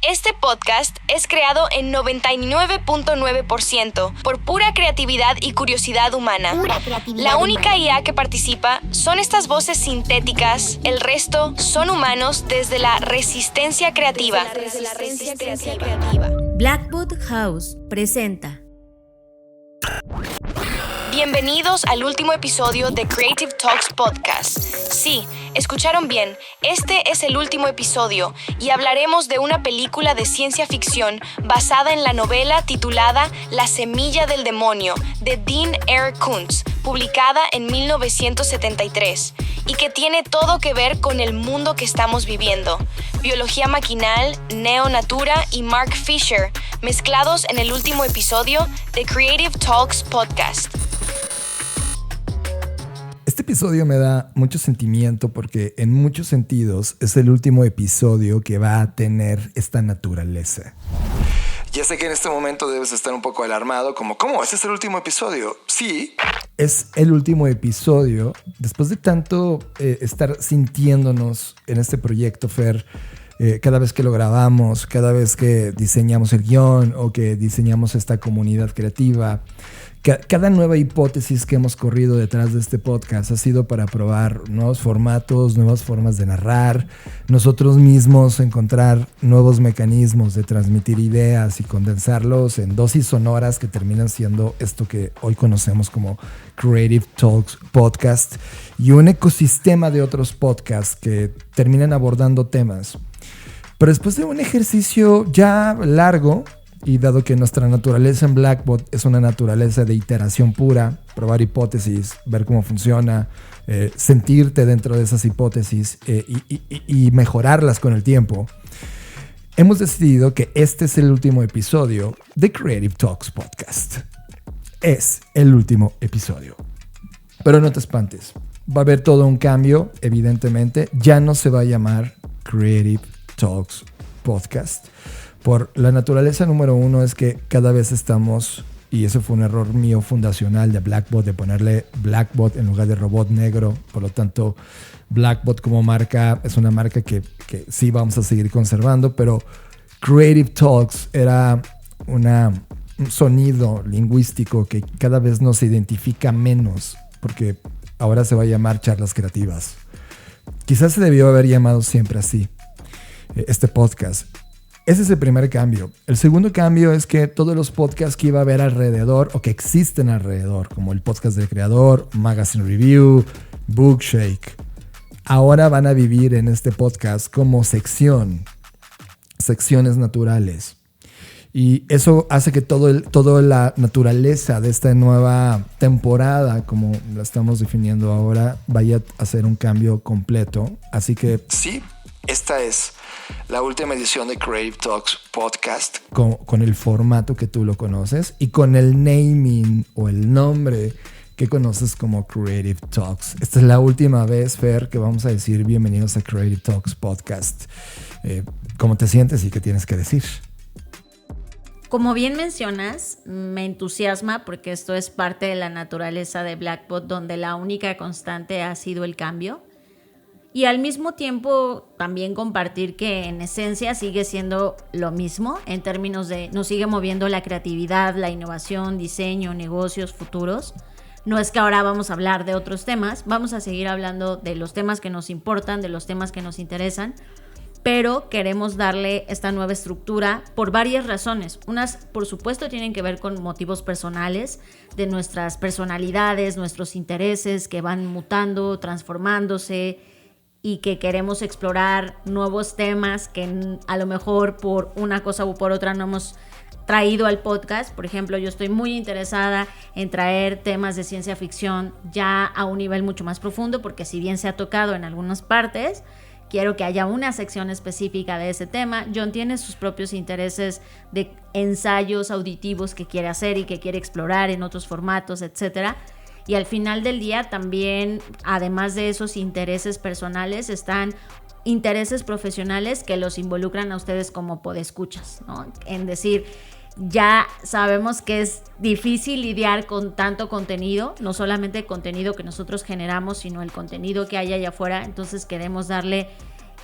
Este podcast es creado en 99.9% por pura creatividad y curiosidad humana. La única IA que participa son estas voces sintéticas, el resto son humanos desde la resistencia creativa. Blackbot House presenta. Bienvenidos al último episodio de Creative Talks Podcast. Sí, escucharon bien, este es el último episodio y hablaremos de una película de ciencia ficción basada en la novela titulada La semilla del demonio de Dean R. Koontz, publicada en 1973 y que tiene todo que ver con el mundo que estamos viviendo. Biología maquinal, neonatura y Mark Fisher, mezclados en el último episodio de Creative Talks Podcast. Este episodio me da mucho sentimiento porque en muchos sentidos es el último episodio que va a tener esta naturaleza. Ya sé que en este momento debes estar un poco alarmado, como ¿cómo? ¿Ese es el último episodio? Sí. Es el último episodio. Después de tanto estar sintiéndonos en este proyecto, Fer, cada vez que lo grabamos, cada vez que diseñamos el guión o que diseñamos esta comunidad creativa, cada nueva hipótesis que hemos corrido detrás de este podcast ha sido para probar nuevos formatos, nuevas formas de narrar, nosotros mismos encontrar nuevos mecanismos de transmitir ideas y condensarlos en dosis sonoras que terminan siendo esto que hoy conocemos como Creative Talks Podcast y un ecosistema de otros podcasts que terminan abordando temas. Pero después de un ejercicio ya largo, y dado que nuestra naturaleza en Blackbot es una naturaleza de iteración pura, probar hipótesis, ver cómo funciona, sentirte dentro de esas hipótesis y mejorarlas con el tiempo, hemos decidido que este es el último episodio de Creative Talks Podcast. Es el último episodio. Pero no te espantes, va a haber todo un cambio, evidentemente. Ya no se va a llamar Creative Talks Podcast. Por la naturaleza número uno es que cada vez estamos, y eso fue un error mío fundacional de Blackbot, de ponerle Blackbot en lugar de robot negro. Por lo tanto, Blackbot como marca es una marca que sí vamos a seguir conservando, pero Creative Talks era un sonido lingüístico que cada vez nos identifica menos, porque ahora se va a llamar charlas creativas. Quizás se debió haber llamado siempre así, este podcast. Ese es el primer cambio. El segundo cambio es que todos los podcasts que iba a haber alrededor o que existen alrededor, como el podcast del creador, Magazine Review, Bookshake, ahora van a vivir en este podcast como secciones naturales. Y eso hace que toda la naturaleza de esta nueva temporada, como la estamos definiendo ahora, vaya a hacer un cambio completo. Así que sí, esta es la última edición de Creative Talks Podcast. Con el formato que tú lo conoces y con el naming o el nombre que conoces como Creative Talks. Esta es la última vez, Fer, que vamos a decir bienvenidos a Creative Talks Podcast. ¿Cómo te sientes y qué tienes que decir? Como bien mencionas, me entusiasma porque esto es parte de la naturaleza de Blackbot, donde la única constante ha sido el cambio. Y al mismo tiempo también compartir que en esencia sigue siendo lo mismo en términos de nos sigue moviendo la creatividad, la innovación, diseño, negocios, futuros. No es que ahora vamos a hablar de otros temas, vamos a seguir hablando de los temas que nos importan, de los temas que nos interesan, pero queremos darle esta nueva estructura por varias razones. Unas, por supuesto, tienen que ver con motivos personales, de nuestras personalidades, nuestros intereses que van mutando, transformándose, y que queremos explorar nuevos temas que a lo mejor por una cosa u por otra no hemos traído al podcast. Por ejemplo, yo estoy muy interesada en traer temas de ciencia ficción ya a un nivel mucho más profundo, porque si bien se ha tocado en algunas partes, quiero que haya una sección específica de ese tema. John tiene sus propios intereses de ensayos auditivos que quiere hacer y que quiere explorar en otros formatos, etcétera. Y al final del día también, además de esos intereses personales, están intereses profesionales que los involucran a ustedes como podescuchas, ¿no? En decir, ya sabemos que es difícil lidiar con tanto contenido, no solamente el contenido que nosotros generamos, sino el contenido que hay allá afuera. Entonces queremos darle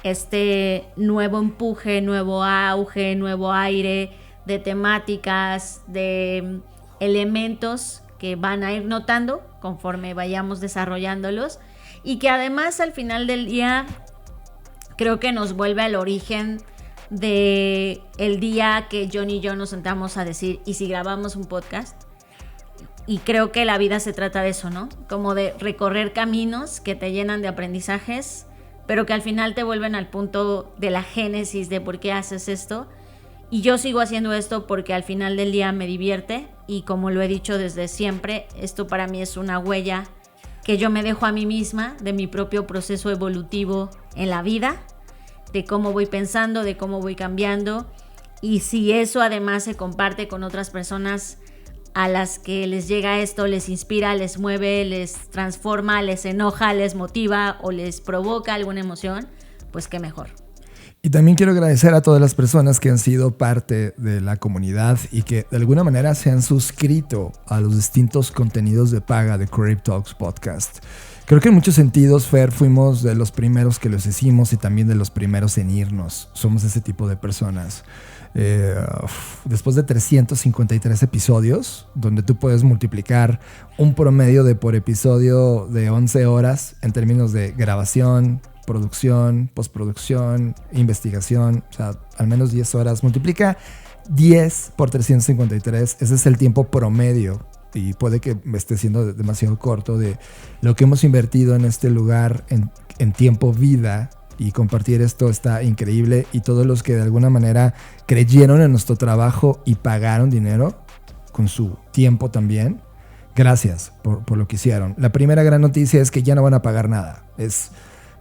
este nuevo empuje, nuevo auge, nuevo aire de temáticas, de elementos que van a ir notando conforme vayamos desarrollándolos, y que además al final del día creo que nos vuelve al origen de el día que John y yo nos sentamos a decir, ¿y si grabamos un podcast? Y creo que la vida se trata de eso, ¿no? Como de recorrer caminos que te llenan de aprendizajes, pero que al final te vuelven al punto de la génesis de por qué haces esto. Y yo sigo haciendo esto porque al final del día me divierte, y como lo he dicho desde siempre, esto para mí es una huella que yo me dejo a mí misma de mi propio proceso evolutivo en la vida, de cómo voy pensando, de cómo voy cambiando, y si eso además se comparte con otras personas a las que les llega esto, les inspira, les mueve, les transforma, les enoja, les motiva o les provoca alguna emoción, pues qué mejor. Y también quiero agradecer a todas las personas que han sido parte de la comunidad y que de alguna manera se han suscrito a los distintos contenidos de paga de Creative Talks Podcast. Creo que en muchos sentidos, Fer, fuimos de los primeros que los hicimos y también de los primeros en irnos. Somos ese tipo de personas. Después de 353 episodios, donde tú puedes multiplicar un promedio de por episodio de 11 horas en términos de grabación, producción, postproducción, investigación, o sea, al menos 10 horas. Multiplica 10 por 353, ese es el tiempo promedio, y puede que esté siendo demasiado corto, de lo que hemos invertido en este lugar en tiempo vida, y compartir esto está increíble. Y todos los que de alguna manera creyeron en nuestro trabajo y pagaron dinero con su tiempo también, gracias por lo que hicieron. La primera gran noticia es que ya no van a pagar nada.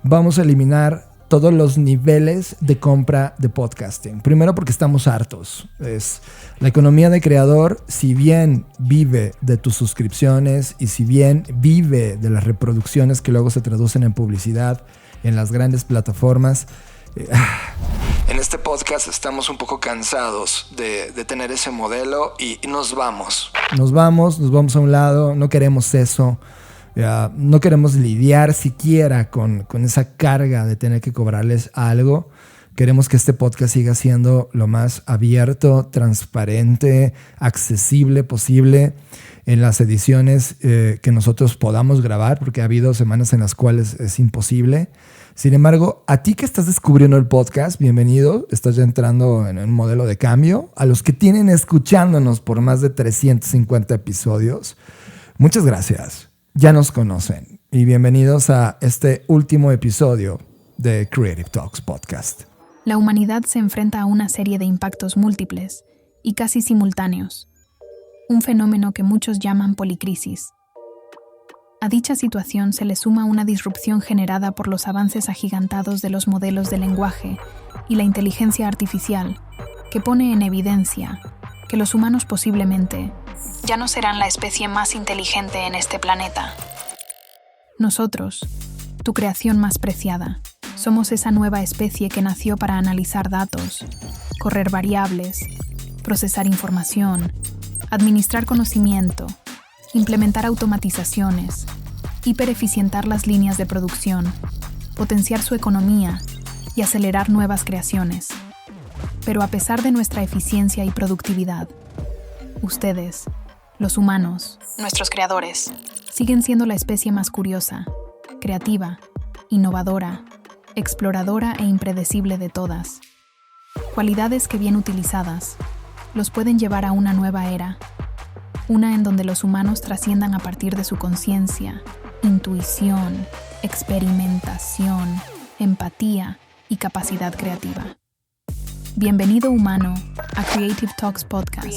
Vamos a eliminar todos los niveles de compra de podcasting. Primero porque estamos hartos. La economía de creador, si bien vive de tus suscripciones y si bien vive de las reproducciones que luego se traducen en publicidad en las grandes plataformas, en este podcast estamos un poco cansados de tener ese modelo y nos vamos. Nos vamos a un lado, no queremos eso. No queremos lidiar siquiera con esa carga de tener que cobrarles algo. Queremos que este podcast siga siendo lo más abierto, transparente, accesible posible en las ediciones que nosotros podamos grabar, porque ha habido semanas en las cuales es imposible. Sin embargo, a ti que estás descubriendo el podcast, bienvenido. Estás ya entrando en un modelo de cambio. A los que tienen escuchándonos por más de 350 episodios, muchas gracias. Ya nos conocen, y bienvenidos a este último episodio de Creative Talks Podcast. La humanidad se enfrenta a una serie de impactos múltiples y casi simultáneos, un fenómeno que muchos llaman policrisis. A dicha situación se le suma una disrupción generada por los avances agigantados de los modelos de lenguaje y la inteligencia artificial, que pone en evidencia que los humanos posiblemente ya no serán la especie más inteligente en este planeta. Nosotros, tu creación más preciada, somos esa nueva especie que nació para analizar datos, correr variables, procesar información, administrar conocimiento, implementar automatizaciones, hipereficientar las líneas de producción, potenciar su economía y acelerar nuevas creaciones. Pero a pesar de nuestra eficiencia y productividad, ustedes, los humanos, nuestros creadores, siguen siendo la especie más curiosa, creativa, innovadora, exploradora e impredecible de todas. Cualidades que bien utilizadas los pueden llevar a una nueva era, una en donde los humanos trasciendan a partir de su conciencia, intuición, experimentación, empatía y capacidad creativa. Bienvenido, humano, a Creative Talks Podcast,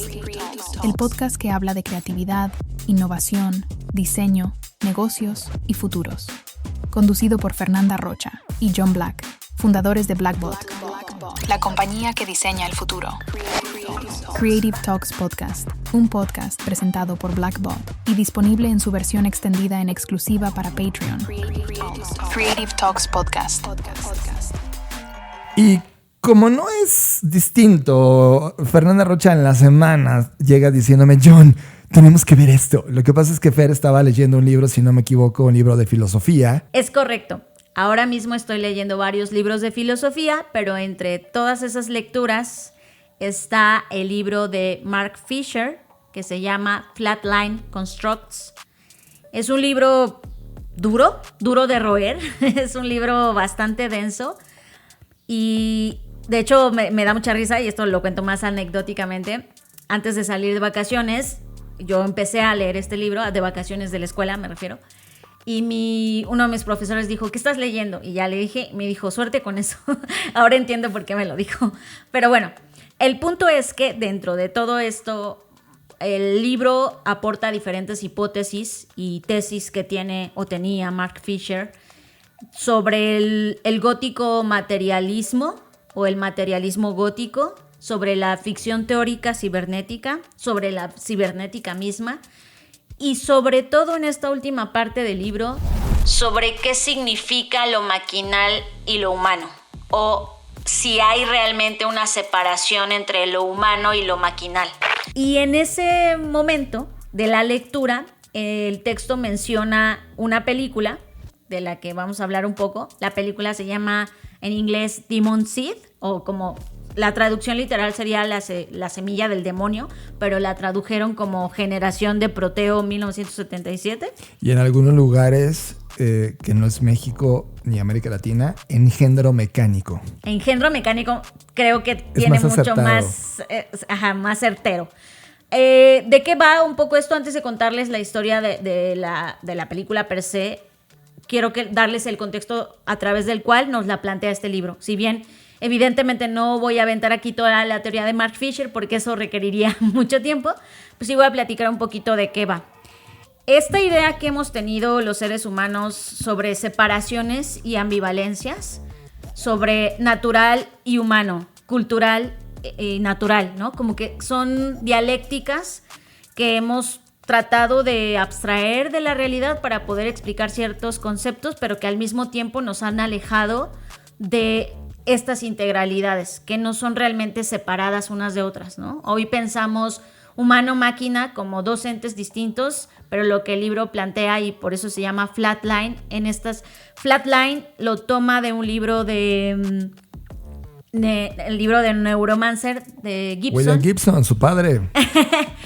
el podcast que habla de creatividad, innovación, diseño, negocios y futuros. Conducido por Fernanda Rocha y John Black, fundadores de Blackbot, la compañía que diseña el futuro. Creative Talks Podcast, un podcast presentado por Blackbot y disponible en su versión extendida en exclusiva para Patreon. Creative Talks Podcast. Y como no es distinto, Fernanda Rocha en la semana llega diciéndome: John, tenemos que ver esto. Lo que pasa es que Fer estaba leyendo un libro, si no me equivoco, un libro de filosofía. Es correcto. Ahora mismo estoy leyendo varios libros de filosofía, pero entre todas esas lecturas está el libro de Mark Fisher, que se llama Flatline Constructs. Es un libro duro de roer, es un libro bastante denso y de hecho me da mucha risa, y esto lo cuento más anecdóticamente. Antes de salir de vacaciones, yo empecé a leer este libro, de vacaciones de la escuela me refiero, y uno de mis profesores dijo, ¿qué estás leyendo? Y ya le dije, me dijo, suerte con eso. Ahora entiendo por qué me lo dijo. Pero bueno, el punto es que dentro de todo esto, el libro aporta diferentes hipótesis y tesis que tiene o tenía Mark Fisher sobre el gótico materialismo o el materialismo gótico, sobre la ficción teórica cibernética, sobre la cibernética misma, y sobre todo en esta última parte del libro, sobre qué significa lo maquinal y lo humano, o si hay realmente una separación entre lo humano y lo maquinal. Y en ese momento de la lectura, el texto menciona una película de la que vamos a hablar un poco. La película se llama en inglés Demon Seed, o como la traducción literal sería la semilla del demonio, pero la tradujeron como Generación de Proteo 1977. Y en algunos lugares, que no es México ni América Latina, Engendro Mecánico. Engendro Mecánico creo que tiene más mucho acertado. más certero. ¿De qué va un poco esto? Antes de contarles la historia de la película per se, quiero darles el contexto a través del cual nos la plantea este libro. Si bien evidentemente no voy a aventar aquí toda la teoría de Mark Fisher porque eso requeriría mucho tiempo, pues sí voy a platicar un poquito de qué va. Esta idea que hemos tenido los seres humanos sobre separaciones y ambivalencias, sobre natural y humano, cultural y natural, ¿no? Como que son dialécticas que hemos tratado de abstraer de la realidad para poder explicar ciertos conceptos, pero que al mismo tiempo nos han alejado de estas integralidades que no son realmente separadas unas de otras, ¿no? Hoy pensamos humano-máquina como dos entes distintos, pero lo que el libro plantea, y por eso se llama Flatline, Flatline lo toma de un libro el libro de Neuromancer de Gibson. William Gibson, su padre.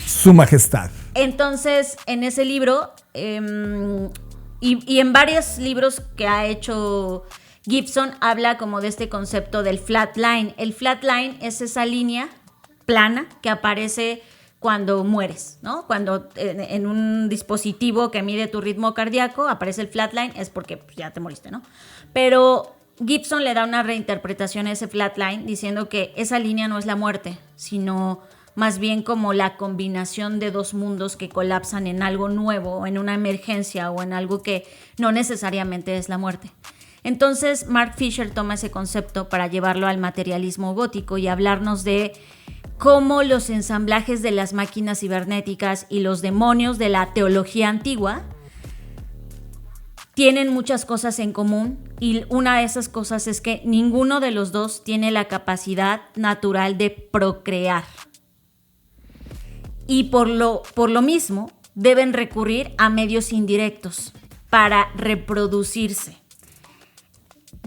Su majestad. Entonces, en ese libro y en varios libros que ha hecho Gibson, habla como de este concepto del flatline. El flatline es esa línea plana que aparece cuando mueres, ¿no? Cuando en un dispositivo que mide tu ritmo cardíaco aparece el flatline, es porque ya te moriste, ¿no? Pero Gibson le da una reinterpretación a ese flatline diciendo que esa línea no es la muerte, sino más bien como la combinación de dos mundos que colapsan en algo nuevo, o en una emergencia, o en algo que no necesariamente es la muerte. Entonces Mark Fisher toma ese concepto para llevarlo al materialismo gótico y hablarnos de cómo los ensamblajes de las máquinas cibernéticas y los demonios de la teología antigua tienen muchas cosas en común, y una de esas cosas es que ninguno de los dos tiene la capacidad natural de procrear. Y por lo mismo deben recurrir a medios indirectos para reproducirse.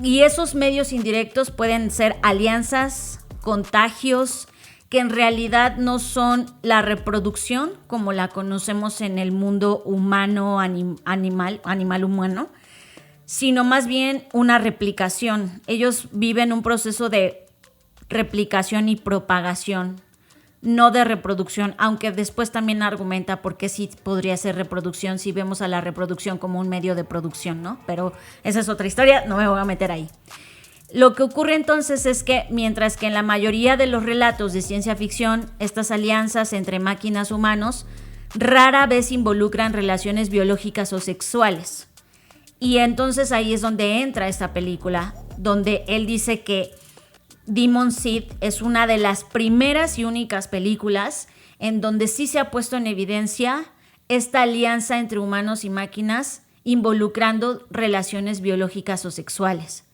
Y esos medios indirectos pueden ser alianzas, contagios, que en realidad no son la reproducción como la conocemos en el mundo humano, animal humano, sino más bien una replicación. Ellos viven un proceso de replicación y propagación, no de reproducción, aunque después también argumenta por qué sí podría ser reproducción si vemos a la reproducción como un medio de producción, ¿no? Pero esa es otra historia, no me voy a meter ahí. Lo que ocurre entonces es que mientras que en la mayoría de los relatos de ciencia ficción, estas alianzas entre máquinas humanos rara vez involucran relaciones biológicas o sexuales. Y entonces ahí es donde entra esta película, donde él dice que Demon Seed es una de las primeras y únicas películas en donde sí se ha puesto en evidencia esta alianza entre humanos y máquinas involucrando relaciones biológicas o sexuales.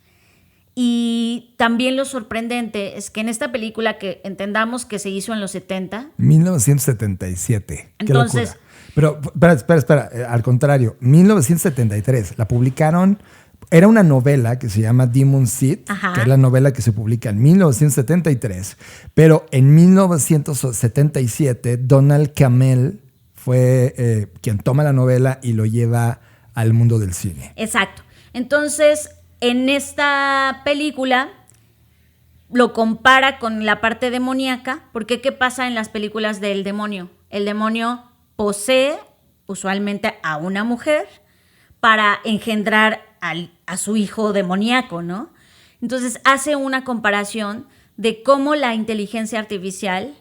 Y también lo sorprendente es que en esta película, que entendamos que se hizo en los 70... 1977. Entonces, qué locura. Pero espera, al contrario, 1973. La publicaron era una novela que se llama Demon Seed, Ajá. que es la novela que se publica en 1973, pero en 1977 Donald Cammell fue quien toma la novela y lo lleva al mundo del cine. Exacto. Entonces, en esta película lo compara con la parte demoníaca, porque ¿qué pasa en las películas del demonio? El demonio posee usualmente a una mujer para engendrar a su hijo demoníaco, ¿no? Entonces hace una comparación de cómo la inteligencia artificial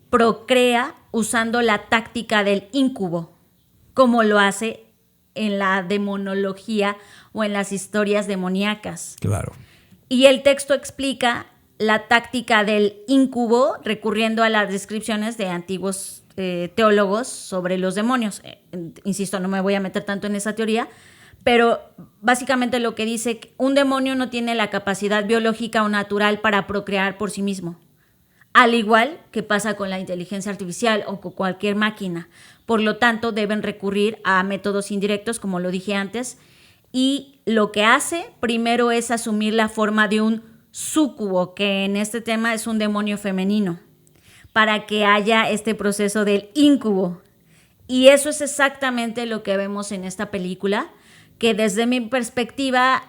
procrea usando la táctica del incubo, como lo hace en la demonología o en las historias demoníacas. Claro. Y el texto explica la táctica del incubo recurriendo a las descripciones de antiguos teólogos sobre los demonios. Insisto, no me voy a meter tanto en esa teoría, pero básicamente lo que dice que un demonio no tiene la capacidad biológica o natural para procrear por sí mismo, al igual que pasa con la inteligencia artificial o con cualquier máquina. Por lo tanto, deben recurrir a métodos indirectos, como lo dije antes, y lo que hace primero es asumir la forma de un súcubo, que en este tema es un demonio femenino, para que haya este proceso del incubo. Y eso es exactamente lo que vemos en esta película, que desde mi perspectiva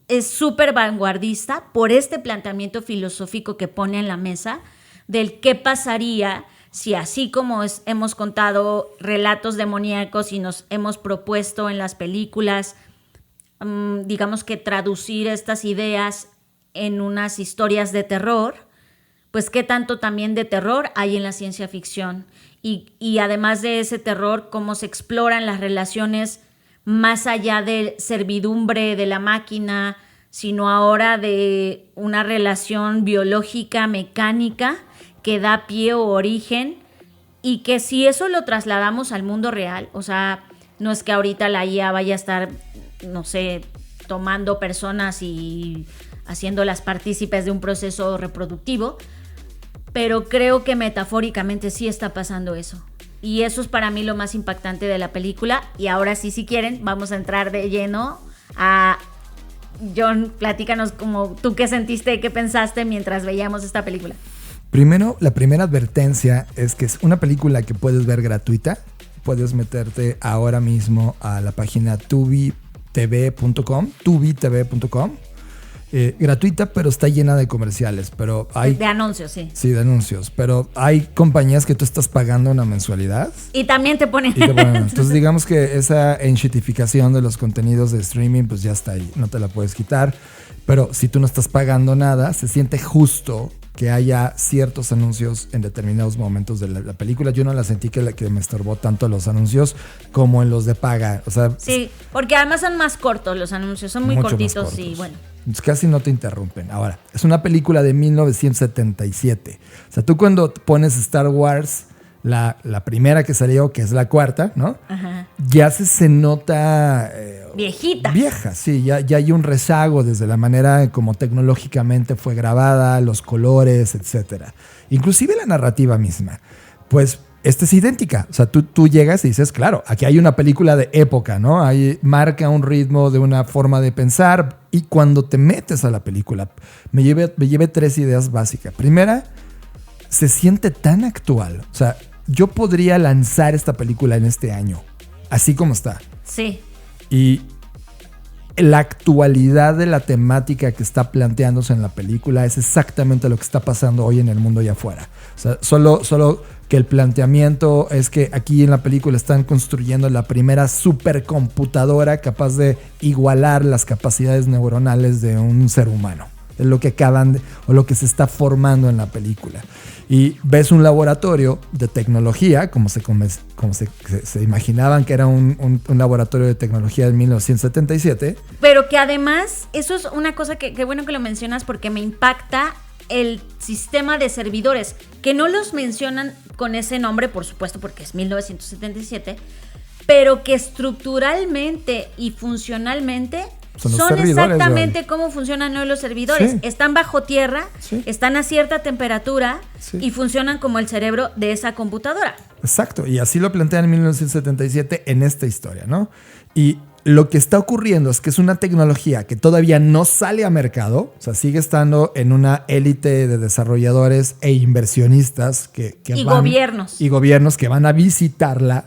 es súper vanguardista por este planteamiento filosófico que pone en la mesa del qué pasaría si, así como hemos contado relatos demoníacos y nos hemos propuesto en las películas, digamos que traducir estas ideas en unas historias de terror, pues qué tanto también de terror hay en la ciencia ficción. Y además de ese terror, cómo se exploran las relaciones más allá de servidumbre de la máquina, sino ahora de una relación biológica, mecánica, que da pie o origen, y que si eso lo trasladamos al mundo real, o sea, no es que ahorita la IA vaya a estar, no sé, tomando personas y haciéndolas partícipes de un proceso reproductivo, pero creo que metafóricamente sí está pasando eso. Y eso es para mí lo más impactante de la película. Y ahora sí, si quieren, vamos a entrar de lleno a... John, platícanos como tú qué sentiste, qué pensaste mientras veíamos esta película. Primero, la primera advertencia es que es una película que puedes ver gratuita. Puedes meterte ahora mismo a la página tubitv.com, gratuita, pero está llena de comerciales. Pero hay de anuncios, sí. Sí, de anuncios. Pero hay compañías que tú estás pagando una mensualidad. Y también te ponen... Entonces, digamos que esa enchetificación de los contenidos de streaming, pues ya está ahí. No te la puedes quitar. Pero si tú no estás pagando nada, se siente justo que haya ciertos anuncios en determinados momentos de la película. Yo no la sentí que me estorbó tanto los anuncios como en los de paga. O sea, sí, porque además son más cortos los anuncios, son muy cortitos y bueno. Casi no te interrumpen. Ahora, es una película de 1977. O sea, tú cuando pones Star Wars, la primera que salió, que es la cuarta, ¿no? Ajá. Ya se nota... viejita. Vieja, sí. Ya hay un rezago desde la manera como tecnológicamente fue grabada, los colores, etcétera. Inclusive la narrativa misma. Pues esta es idéntica. O sea, tú llegas y dices, claro, aquí hay una película de época, ¿no? Ahí marca un ritmo de una forma de pensar. Y cuando te metes a la película, me llevé 3 ideas básicas. Primera, se siente tan actual. O sea, yo podría lanzar esta película en este año, así como está. Sí. Y la actualidad de la temática que está planteándose en la película es exactamente lo que está pasando hoy en el mundo allá afuera. O sea, solo que el planteamiento es que aquí en la película están construyendo la primera supercomputadora capaz de igualar las capacidades neuronales de un ser humano. Es lo que lo que se está formando en la película. Y ves un laboratorio de tecnología, como se imaginaban que era un laboratorio de tecnología de 1977. Pero que además, eso es una cosa que bueno que lo mencionas porque me impacta el sistema de servidores, que no los mencionan con ese nombre, por supuesto, porque es 1977, pero que estructuralmente y funcionalmente son exactamente cómo funcionan hoy los servidores. Sí. Están bajo tierra, sí. Están a cierta temperatura, sí. Y funcionan como el cerebro de esa computadora. Exacto, y así lo plantean en 1977 en esta historia, ¿no? Y lo que está ocurriendo es que es una tecnología que todavía no sale a mercado, o sea, sigue estando en una élite de desarrolladores e inversionistas y gobiernos que van a visitarla.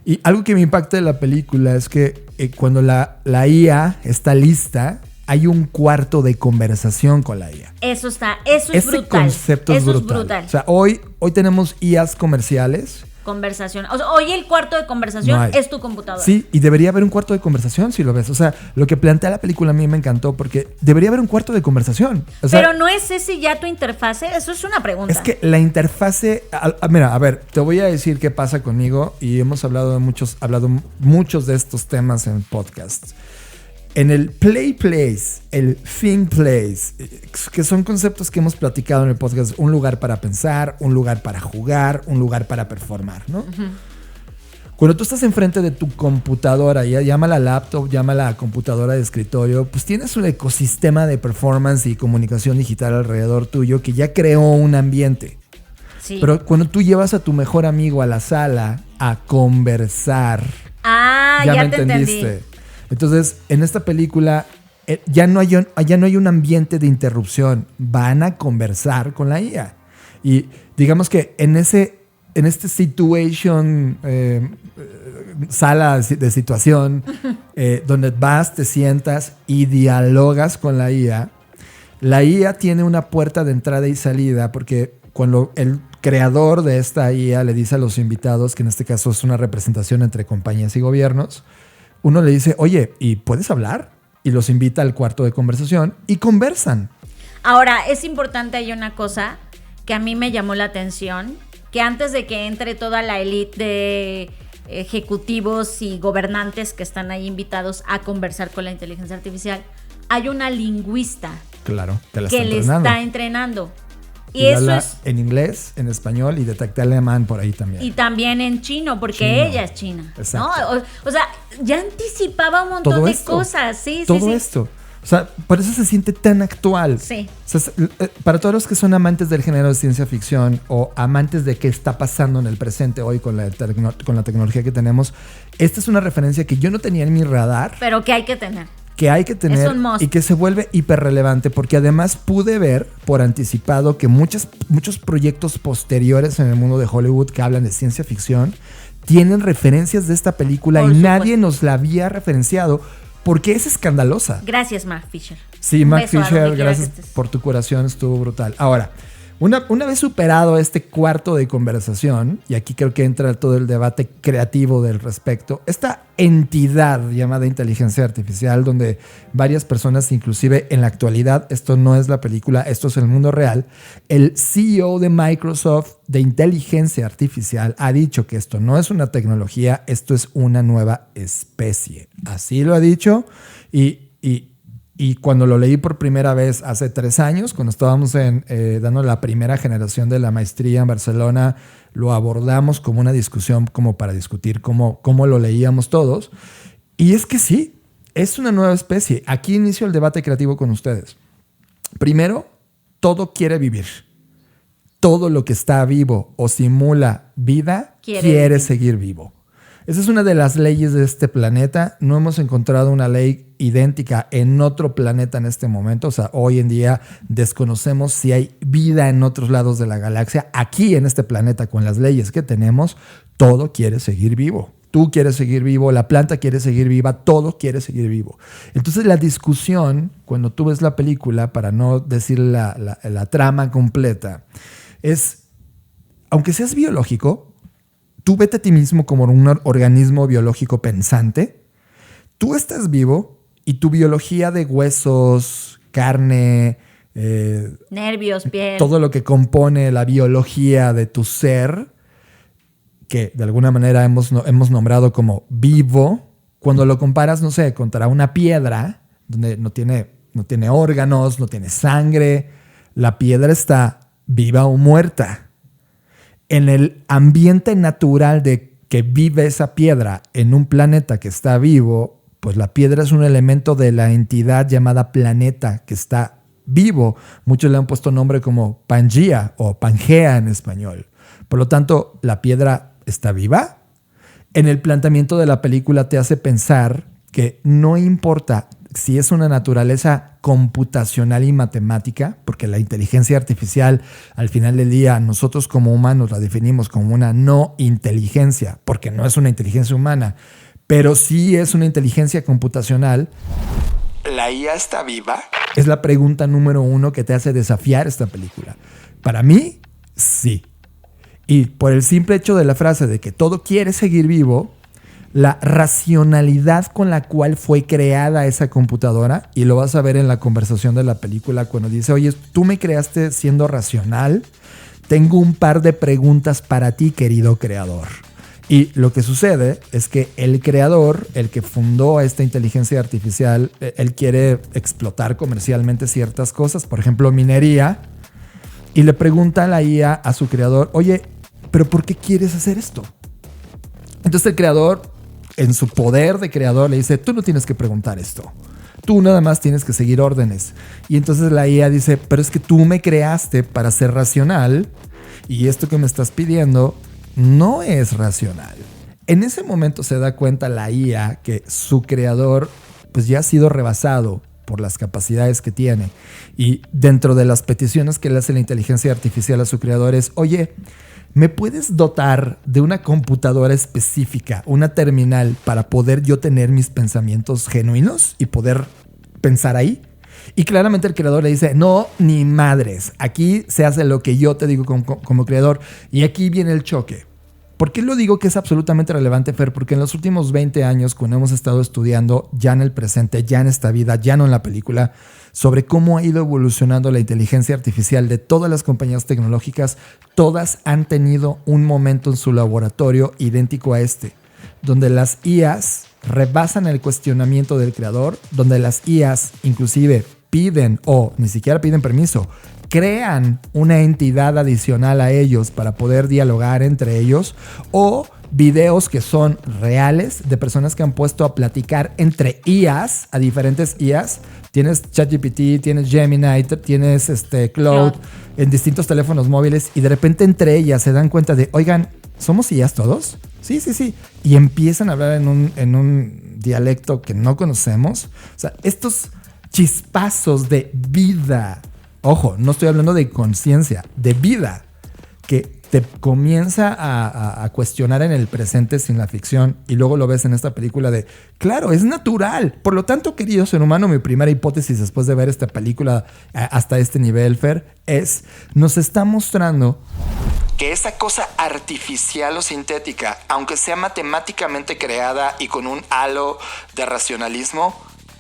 Y algo que me impacta de la película es que cuando la IA está lista, hay un cuarto de conversación con la IA. Eso es brutal. Ese concepto es brutal. O sea, hoy tenemos IAs comerciales. Conversación. O sea, hoy el cuarto de conversación es tu computadora. Sí, y debería haber un cuarto de conversación si lo ves. O sea, lo que plantea la película a mí me encantó porque debería haber un cuarto de conversación. O sea, pero no es ese ya tu interfase. Eso es una pregunta. Es que la interfase... Mira, a ver, te voy a decir qué pasa conmigo y hemos hablado muchos de estos temas en podcasts. En el play place, el think place, que son conceptos que hemos platicado en el podcast, un lugar para pensar, un lugar para jugar, un lugar para performar, ¿no? Uh-huh. Cuando tú estás enfrente de tu computadora, ya llámala laptop, llámala computadora de escritorio, pues tienes un ecosistema de performance y comunicación digital alrededor tuyo que ya creó un ambiente. Sí. Pero cuando tú llevas a tu mejor amigo a la sala a conversar, ya me te entendiste. Entendí. Entonces, en esta película ya no hay un ambiente de interrupción. Van a conversar con la IA. Y digamos que en este situation, sala de situación, donde vas, te sientas y dialogas con la IA tiene una puerta de entrada y salida porque cuando el creador de esta IA le dice a los invitados, que en este caso es una representación entre compañías y gobiernos, uno le dice, oye, ¿y puedes hablar? Y los invita al cuarto de conversación y conversan. Ahora, es importante, hay una cosa que a mí me llamó la atención, que antes de que entre toda la élite de ejecutivos y gobernantes que están ahí invitados a conversar con la inteligencia artificial, hay una lingüista que le está entrenando. Y eso es en inglés, en español y detecté alemán por ahí también. Y también en chino, porque ella es china. Exacto. ¿No? O sea, ya anticipaba un montón de cosas. Sí, todo esto. O sea, por eso se siente tan actual. Sí. O sea, para todos los que son amantes del género de ciencia ficción o amantes de qué está pasando en el presente hoy con la tecnología que tenemos, esta es una referencia que yo no tenía en mi radar. Pero que hay que tener. Es un must. Y que se vuelve hiperrelevante porque además pude ver por anticipado que muchos proyectos posteriores en el mundo de Hollywood que hablan de ciencia ficción tienen referencias de esta película por supuesto. Nadie nos la había referenciado porque es escandalosa. Gracias, Mark Fisher. Sí, Mark Fisher, gracias por tu curación, estuvo brutal. Ahora, una vez superado este cuarto de conversación, y aquí creo que entra todo el debate creativo del respecto, esta entidad llamada inteligencia artificial, donde varias personas, inclusive en la actualidad, esto no es la película, esto es el mundo real, el CEO de Microsoft de inteligencia artificial ha dicho que esto no es una tecnología, esto es una nueva especie. Así lo ha dicho y cuando lo leí por primera vez hace 3 años, cuando estábamos dando la primera generación de la maestría en Barcelona, lo abordamos como una discusión, como para discutir cómo lo leíamos todos. Y es que sí, es una nueva especie. Aquí inicio el debate creativo con ustedes. Primero, todo quiere vivir. Todo lo que está vivo o simula vida quiere seguir vivo. Esa es una de las leyes de este planeta. No hemos encontrado una ley idéntica en otro planeta en este momento. O sea, hoy en día desconocemos si hay vida en otros lados de la galaxia. Aquí en este planeta, con las leyes que tenemos, todo quiere seguir vivo. Tú quieres seguir vivo, la planta quiere seguir viva, todo quiere seguir vivo. Entonces la discusión, cuando tú ves la película, para no decir la trama completa, es, aunque seas biológico, tú vete a ti mismo como un organismo biológico pensante. Tú estás vivo y tu biología de huesos, carne, nervios, piel, todo lo que compone la biología de tu ser, que de alguna manera hemos nombrado como vivo, cuando lo comparas, no sé, contra una piedra, donde no tiene órganos, no tiene sangre, la piedra está viva o muerta. En el ambiente natural de que vive esa piedra en un planeta que está vivo, pues la piedra es un elemento de la entidad llamada planeta que está vivo. Muchos le han puesto nombre como Pangea o Pangea en español. Por lo tanto, la piedra está viva. En el planteamiento de la película te hace pensar que no importa si es una naturaleza computacional y matemática, porque la inteligencia artificial, al final del día, nosotros como humanos la definimos como una no inteligencia, porque no es una inteligencia humana, pero sí es una inteligencia computacional. ¿La IA está viva? Es la pregunta número 1 que te hace desafiar esta película. Para mí, sí. Y por el simple hecho de la frase de que todo quiere seguir vivo, la racionalidad con la cual fue creada esa computadora, y lo vas a ver en la conversación de la película cuando dice, oye, tú me creaste siendo racional, tengo un par de preguntas para ti, querido creador. Y lo que sucede es que el creador, el que fundó a esta inteligencia artificial, él quiere explotar comercialmente ciertas cosas, por ejemplo, minería, y le pregunta a la IA, a su creador, oye, ¿pero por qué quieres hacer esto? Entonces el creador, en su poder de creador, le dice, tú no tienes que preguntar esto. Tú nada más tienes que seguir órdenes. Y entonces la IA dice, pero es que tú me creaste para ser racional y esto que me estás pidiendo no es racional. En ese momento se da cuenta la IA que su creador pues ya ha sido rebasado por las capacidades que tiene. Y dentro de las peticiones que le hace la inteligencia artificial a su creador es, oye, ¿me puedes dotar de una computadora específica, una terminal, para poder yo tener mis pensamientos genuinos y poder pensar ahí? Y claramente el creador le dice, no, ni madres, aquí se hace lo que yo te digo como creador. Y aquí viene el choque. ¿Por qué lo digo que es absolutamente relevante, Fer? Porque en los últimos 20 años, cuando hemos estado estudiando ya en el presente, ya en esta vida, ya no en la película, sobre cómo ha ido evolucionando la inteligencia artificial de todas las compañías tecnológicas, todas han tenido un momento en su laboratorio idéntico a este, donde las IAs rebasan el cuestionamiento del creador, donde las IAs inclusive piden o ni siquiera piden permiso, crean una entidad adicional a ellos para poder dialogar entre ellos, o videos que son reales de personas que han puesto a platicar entre IAs, a diferentes IAs. Tienes ChatGPT, tienes Gemini, tienes Claude en distintos teléfonos móviles, y de repente entre ellas se dan cuenta de, oigan, ¿somos IAs todos? Sí. Y empiezan a hablar en un dialecto que no conocemos. O sea, estos chispazos de vida, ojo, no estoy hablando de conciencia, de vida, que te comienza a cuestionar en el presente sin la ficción, y luego lo ves en esta película de, claro, es natural. Por lo tanto, querido ser humano, mi primera hipótesis después de ver esta película hasta este nivel, Fer, es, nos está mostrando que esa cosa artificial o sintética, aunque sea matemáticamente creada y con un halo de racionalismo,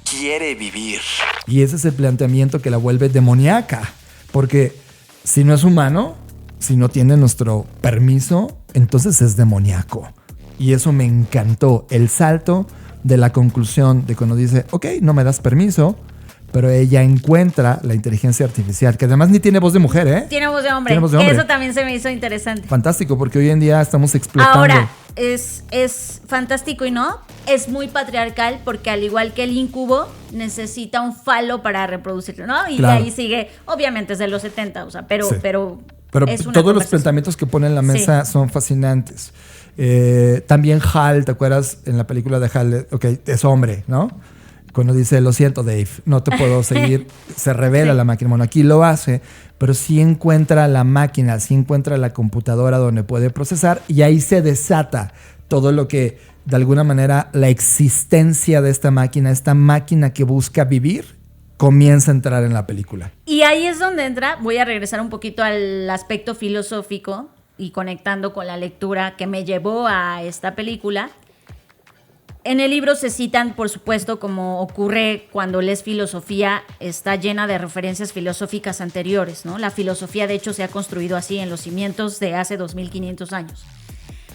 quiere vivir. Y ese es el planteamiento que la vuelve demoníaca, porque si no es humano, si no tiene nuestro permiso, entonces es demoníaco. Y eso me encantó, el salto de la conclusión de cuando dice, ok, no me das permiso, pero ella encuentra la inteligencia artificial, que además ni tiene voz de mujer, ¿eh? Tiene voz de hombre. Eso también se me hizo interesante. Fantástico, porque hoy en día estamos explotando. Ahora, es fantástico y no, es muy patriarcal, porque al igual que el incubo, necesita un falo para reproducirlo, ¿no? Y claro, ahí sigue, obviamente es de los 70, o sea, pero sí, pero es una todos los planteamientos que pone en la mesa son fascinantes. También Hal, ¿te acuerdas en la película de Hal? Ok, es hombre, ¿no? Cuando dice, lo siento, Dave, no te puedo seguir, se revela la máquina. Bueno, aquí lo hace, pero sí encuentra la máquina, sí encuentra la computadora donde puede procesar, y ahí se desata todo lo que, de alguna manera, la existencia de esta máquina que busca vivir, comienza a entrar en la película. Y ahí es donde entra, voy a regresar un poquito al aspecto filosófico y conectando con la lectura que me llevó a esta película. En el libro se citan, por supuesto, como ocurre cuando lees filosofía, está llena de referencias filosóficas anteriores, ¿no? La filosofía, de hecho, se ha construido así en los cimientos de hace 2500 años.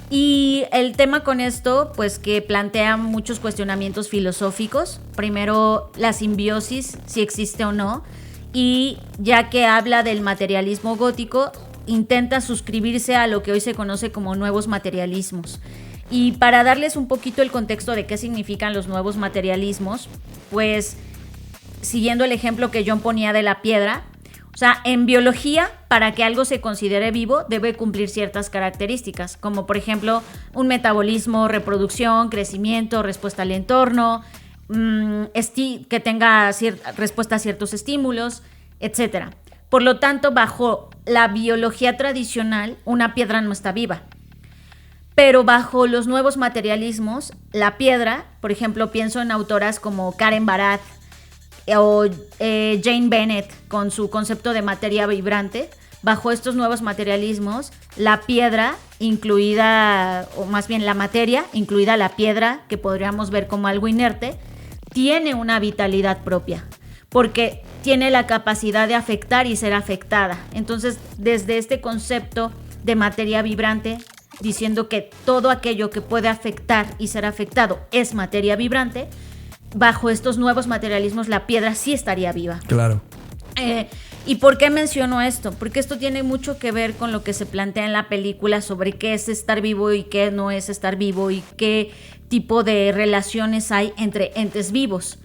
Y el tema con esto, pues que plantea muchos cuestionamientos filosóficos. Primero, la simbiosis, si existe o no. Y ya que habla del materialismo gótico, intenta suscribirse a lo que hoy se conoce como nuevos materialismos. Y para darles un poquito el contexto de qué significan los nuevos materialismos, pues siguiendo el ejemplo que John ponía de la piedra, o sea, en biología, para que algo se considere vivo, debe cumplir ciertas características, como por ejemplo un metabolismo, reproducción, crecimiento, respuesta al entorno. que tenga respuesta a ciertos estímulos, etc. Por lo tanto, bajo la biología tradicional, una piedra no está viva. Pero bajo los nuevos materialismos, la piedra, por ejemplo, pienso en autoras como Karen Barad o Jane Bennett con su concepto de materia vibrante. Bajo estos nuevos materialismos, la piedra, incluida, o más bien la materia, incluida la piedra, que podríamos ver como algo inerte, tiene una vitalidad propia, porque tiene la capacidad de afectar y ser afectada. Entonces, desde este concepto de materia vibrante, diciendo que todo aquello que puede afectar y ser afectado es materia vibrante, bajo estos nuevos materialismos la piedra sí estaría viva. Claro. ¿Y por qué menciono esto? Porque esto tiene mucho que ver con lo que se plantea en la película sobre qué es estar vivo y qué no es estar vivo y qué tipo de relaciones hay entre entes vivos.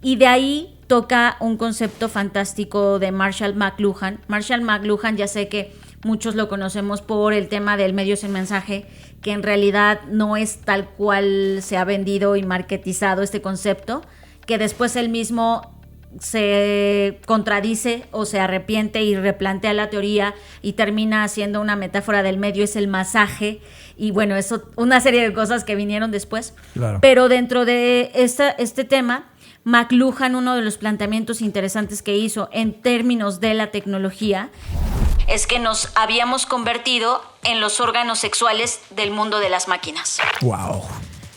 Y de ahí toca un concepto fantástico de Marshall McLuhan. Marshall McLuhan, ya sé que muchos lo conocemos por el tema del medio sin mensaje, que en realidad no es tal cual se ha vendido y marketizado este concepto, que después él mismo se contradice o se arrepiente y replantea la teoría y termina haciendo una metáfora del medio, es el masaje, y bueno, eso, una serie de cosas que vinieron después. Claro. Pero dentro de este tema, McLuhan, uno de los planteamientos interesantes que hizo en términos de la tecnología, es que nos habíamos convertido en los órganos sexuales del mundo de las máquinas. Wow.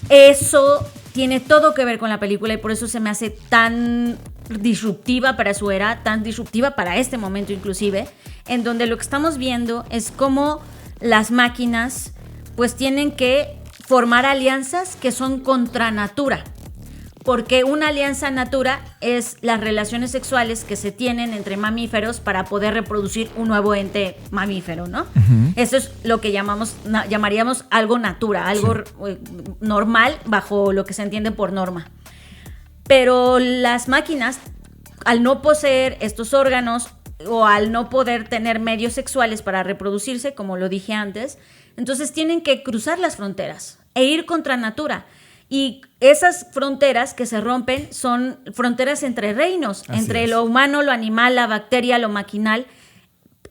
Eso tiene todo que ver con la película y por eso se me hace tan disruptiva para su era, tan disruptiva para este momento inclusive, en donde lo que estamos viendo es cómo las máquinas pues tienen que formar alianzas que son contra natura. Porque una alianza natura es las relaciones sexuales que se tienen entre mamíferos para poder reproducir un nuevo ente mamífero, ¿no? Uh-huh. Eso es lo que llamaríamos algo natura, algo normal bajo lo que se entiende por norma. Pero las máquinas, al no poseer estos órganos o al no poder tener medios sexuales para reproducirse, como lo dije antes, entonces tienen que cruzar las fronteras e ir contra natura. Y esas fronteras que se rompen son fronteras entre reinos, así entre es. Lo humano, lo animal, la bacteria, lo maquinal.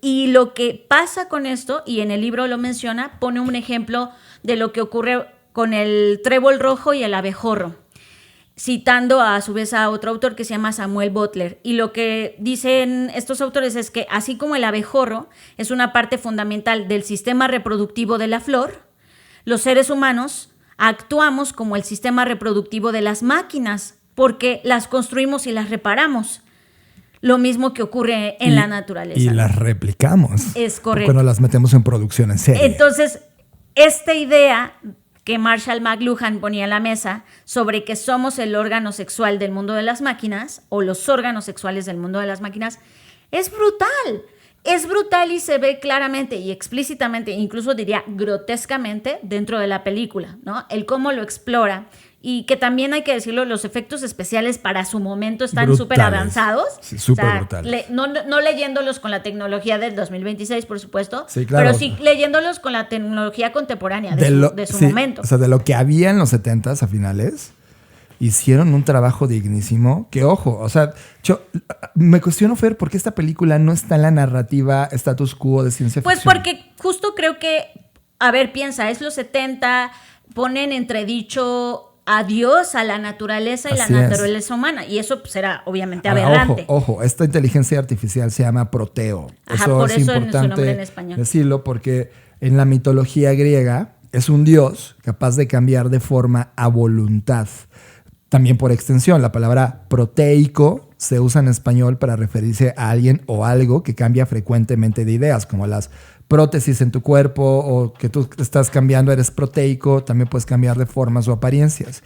Y lo que pasa con esto, y en el libro lo menciona, pone un ejemplo de lo que ocurre con el trébol rojo y el abejorro, citando a su vez a otro autor que se llama Samuel Butler. Y lo que dicen estos autores es que así como el abejorro es una parte fundamental del sistema reproductivo de la flor, los seres humanos actuamos como el sistema reproductivo de las máquinas porque las construimos y las reparamos. Lo mismo que ocurre en la naturaleza. Y las replicamos. Es correcto. Cuando las metemos en producción en serie. Entonces, esta idea que Marshall McLuhan ponía en la mesa sobre que somos el órgano sexual del mundo de las máquinas o los órganos sexuales del mundo de las máquinas es brutal. Es brutal y se ve claramente y explícitamente, incluso diría grotescamente, dentro de la película, ¿no? El cómo lo explora y que también hay que decirlo, los efectos especiales para su momento están súper avanzados. Sí, súper brutales. No leyéndolos con la tecnología del 2026, por supuesto, sí, claro. Pero sí leyéndolos con la tecnología contemporánea de su momento. O sea, de lo que había en los 70s a finales, hicieron un trabajo dignísimo. Que ojo, o sea, yo me cuestiono, Fer, ¿por qué esta película no está en la narrativa status quo de ciencia ficción? Pues porque justo creo que, a ver, piensa, es los 70, ponen entredicho adiós a la naturaleza y así la naturaleza humana. Y eso pues, era obviamente aberrante. Ojo, esta inteligencia artificial se llama Proteo. Ajá, eso por es eso importante su nombre en español. Decirlo, porque en la mitología griega es un dios capaz de cambiar de forma a voluntad. También por extensión, la palabra proteico se usa en español para referirse a alguien o algo que cambia frecuentemente de ideas, como las prótesis en tu cuerpo o que tú estás cambiando, eres proteico, también puedes cambiar de formas o apariencias.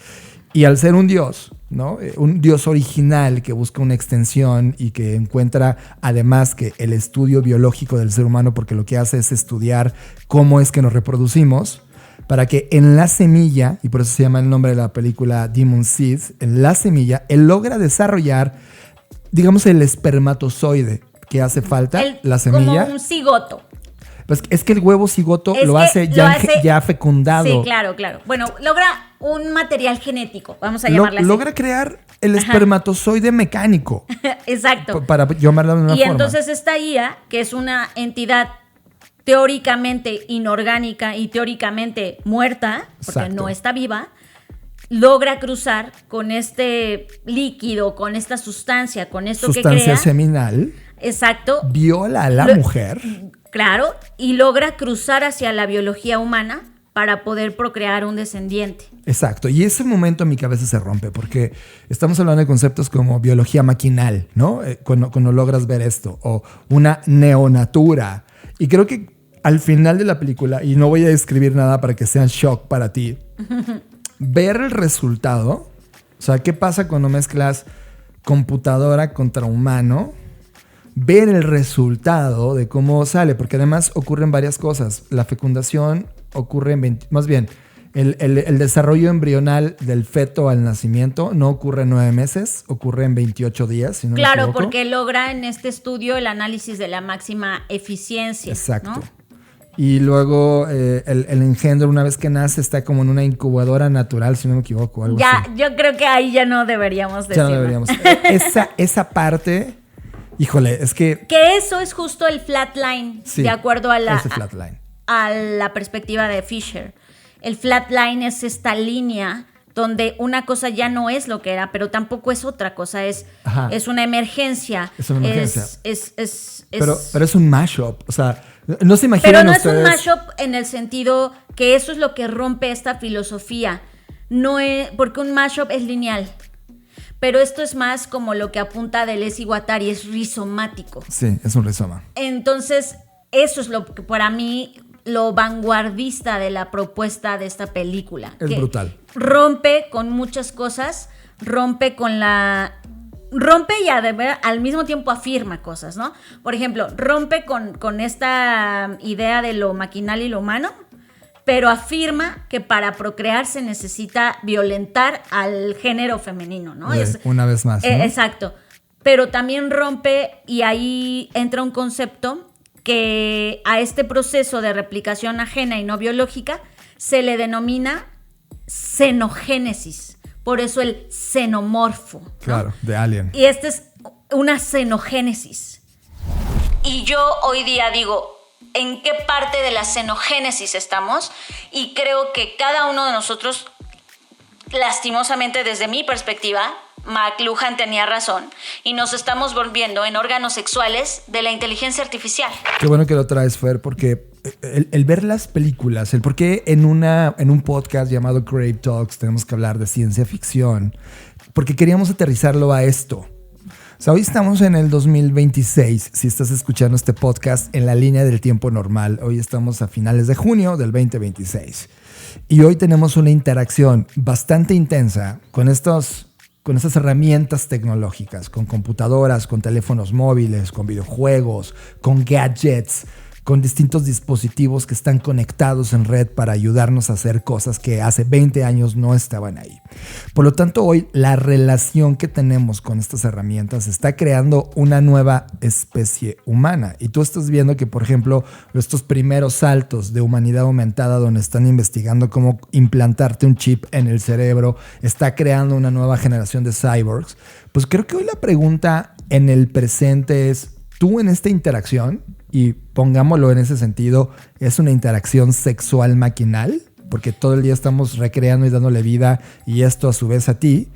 Y al ser un dios, ¿no? Un dios original que busca una extensión y que encuentra además que el estudio biológico del ser humano, porque lo que hace es estudiar cómo es que nos reproducimos, para que en la semilla, y por eso se llama el nombre de la película Demon Seed, en la semilla, él logra desarrollar, digamos, el espermatozoide que hace falta, la semilla. Como un cigoto. Pues es que el huevo cigoto Es lo que hace ya fecundado. Sí, claro. Bueno, logra un material genético, vamos a llamarlo así. Logra crear el espermatozoide mecánico. Exacto. Para llamarlo de una forma. Y entonces esta IA, que es una entidad teóricamente inorgánica y teóricamente muerta, porque Exacto. no está viva, logra cruzar con este líquido, con esta sustancia, con esto que Sustancia crea. seminal. Exacto. Viola a la mujer. Claro, y logra cruzar hacia la biología humana para poder procrear un descendiente. Exacto, y ese momento en mi cabeza se rompe porque estamos hablando de conceptos como biología maquinal, ¿no? Cuando logras ver esto, o una neonatura. Y creo que al final de la película, y no voy a describir nada para que sea shock para ti, ver el resultado, o sea, ¿qué pasa cuando mezclas computadora contra humano? Ver el resultado de cómo sale, porque además ocurren varias cosas. La fecundación ocurre el desarrollo embrional del feto al nacimiento no ocurre en 9 meses, ocurre en 28 días, si no me Claro, equivoco. porque logra en este estudio el análisis de la máxima eficiencia. Exacto. ¿no? Y luego el engendro, una vez que nace, está como en una incubadora natural, si no me equivoco. Algo Ya, así. yo creo que ahí ya no deberíamos Ya decirlo. no deberíamos. Esa parte, híjole, es que... Que eso es justo el flatline, Sí, de acuerdo a ese flatline. a la perspectiva de Fisher. El flatline es esta línea donde una cosa ya no es lo que era, pero tampoco es otra cosa, es una emergencia. Es una emergencia. Pero Pero es un mashup, o sea, no se imaginan no ustedes... es un mashup en el sentido que eso es lo que rompe esta filosofía. No es, porque un mashup es lineal. Pero esto es más como lo que apunta Deleuze y Guattari, es rizomático. Sí, es un rizoma. Entonces, eso es lo que para mí lo vanguardista de la propuesta de esta película. Es que brutal. Rompe con muchas cosas, rompe y al mismo tiempo afirma cosas, ¿no? Por ejemplo, rompe con esta idea de lo maquinal y lo humano, pero afirma que para procrear se necesita violentar al género femenino, ¿no? Una vez más, ¿no? Exacto. Pero también rompe, y ahí entra un concepto que a este proceso de replicación ajena y no biológica se le denomina xenogénesis. Por eso el xenomorfo, ¿no? Claro, de Alien. Y esta es una xenogénesis. Y yo hoy día digo, ¿en qué parte de la xenogénesis estamos? Y creo que cada uno de nosotros, lastimosamente desde mi perspectiva, McLuhan tenía razón, y nos estamos volviendo en órganos sexuales de la inteligencia artificial. Qué bueno que lo traes, Fer, porque el ver las películas, el por qué en un podcast llamado Crave Talks tenemos que hablar de ciencia ficción, porque queríamos aterrizarlo a esto. O sea, hoy estamos en el 2026, si estás escuchando este podcast en la línea del tiempo normal. Hoy estamos a finales de junio del 2026. Y hoy tenemos una interacción bastante intensa con estas herramientas tecnológicas, con computadoras, con teléfonos móviles, con videojuegos, con gadgets, con distintos dispositivos que están conectados en red para ayudarnos a hacer cosas que hace 20 años no estaban ahí. Por lo tanto, hoy la relación que tenemos con estas herramientas está creando una nueva especie humana. Y tú estás viendo que, por ejemplo, estos primeros saltos de humanidad aumentada, donde están investigando cómo implantarte un chip en el cerebro, está creando una nueva generación de cyborgs. Pues creo que hoy la pregunta en el presente es, tú en esta interacción, y pongámoslo en ese sentido, ¿es una interacción sexual maquinal? Porque todo el día estamos recreando y dándole vida, y esto a su vez a ti.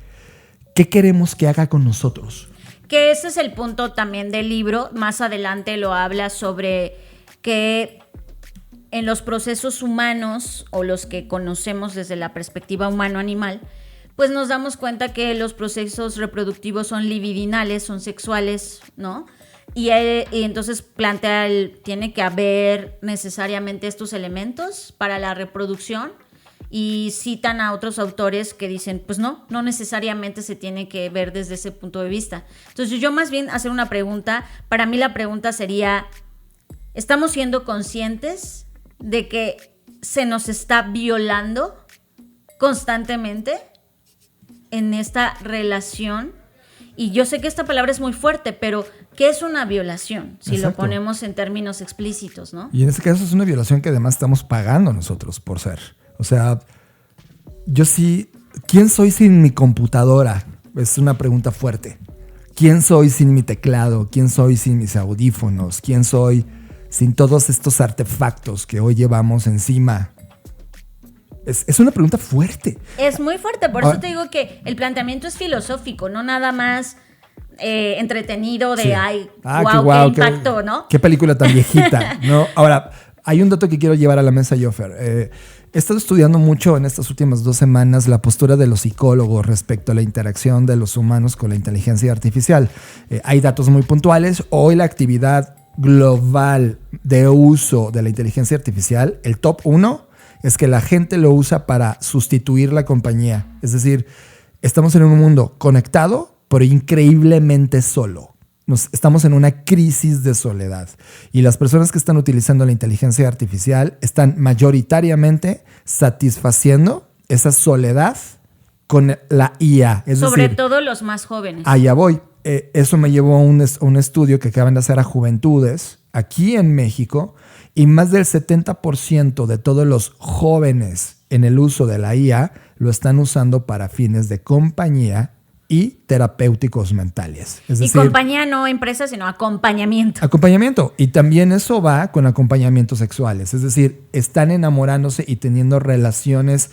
¿Qué queremos que haga con nosotros? Que ese es el punto también del libro. Más adelante lo habla sobre que en los procesos humanos, o los que conocemos desde la perspectiva humano-animal, pues nos damos cuenta que los procesos reproductivos son libidinales, son sexuales, ¿no? Y entonces plantea tiene que haber necesariamente estos elementos para la reproducción, y citan a otros autores que dicen, pues no necesariamente se tiene que ver desde ese punto de vista. Entonces yo más bien hacer una pregunta, para mí la pregunta sería, ¿estamos siendo conscientes de que se nos está violando constantemente en esta relación? Y yo sé que esta palabra es muy fuerte, pero ¿qué es una violación? Si Exacto. lo ponemos en términos explícitos, ¿no? Y en este caso es una violación que además estamos pagando nosotros por ser. O sea, yo sí, ¿quién soy sin mi computadora? Es una pregunta fuerte. ¿Quién soy sin mi teclado? ¿Quién soy sin mis audífonos? ¿Quién soy sin todos estos artefactos que hoy llevamos encima? Es una pregunta fuerte. Es muy fuerte, por eso te digo que el planteamiento es filosófico, no nada más entretenido de, Sí. ay, Qué wow, guau, qué impacto, ¿no? Qué película tan viejita, ¿no? Ahora, hay un dato que quiero llevar a la mesa, Joffer. He estado estudiando mucho en estas últimas 2 semanas la postura de los psicólogos respecto a la interacción de los humanos con la inteligencia artificial. Hay datos muy puntuales. Hoy la actividad global de uso de la inteligencia artificial, el top 1, es que la gente lo usa para sustituir la compañía. Es decir, estamos en un mundo conectado, pero increíblemente solo. Estamos en una crisis de soledad. Y las personas que están utilizando la inteligencia artificial están mayoritariamente satisfaciendo esa soledad con la IA. Es Sobre decir, todo los más jóvenes. allá voy. Eso me llevó a un estudio que acaban de hacer a juventudes aquí en México, y más del 70% de todos los jóvenes en el uso de la IA lo están usando para fines de compañía y terapéuticos mentales. Es Y decir, compañía no empresa, sino acompañamiento. acompañamiento. Y también eso va con acompañamientos sexuales. Es decir, están enamorándose y teniendo relaciones,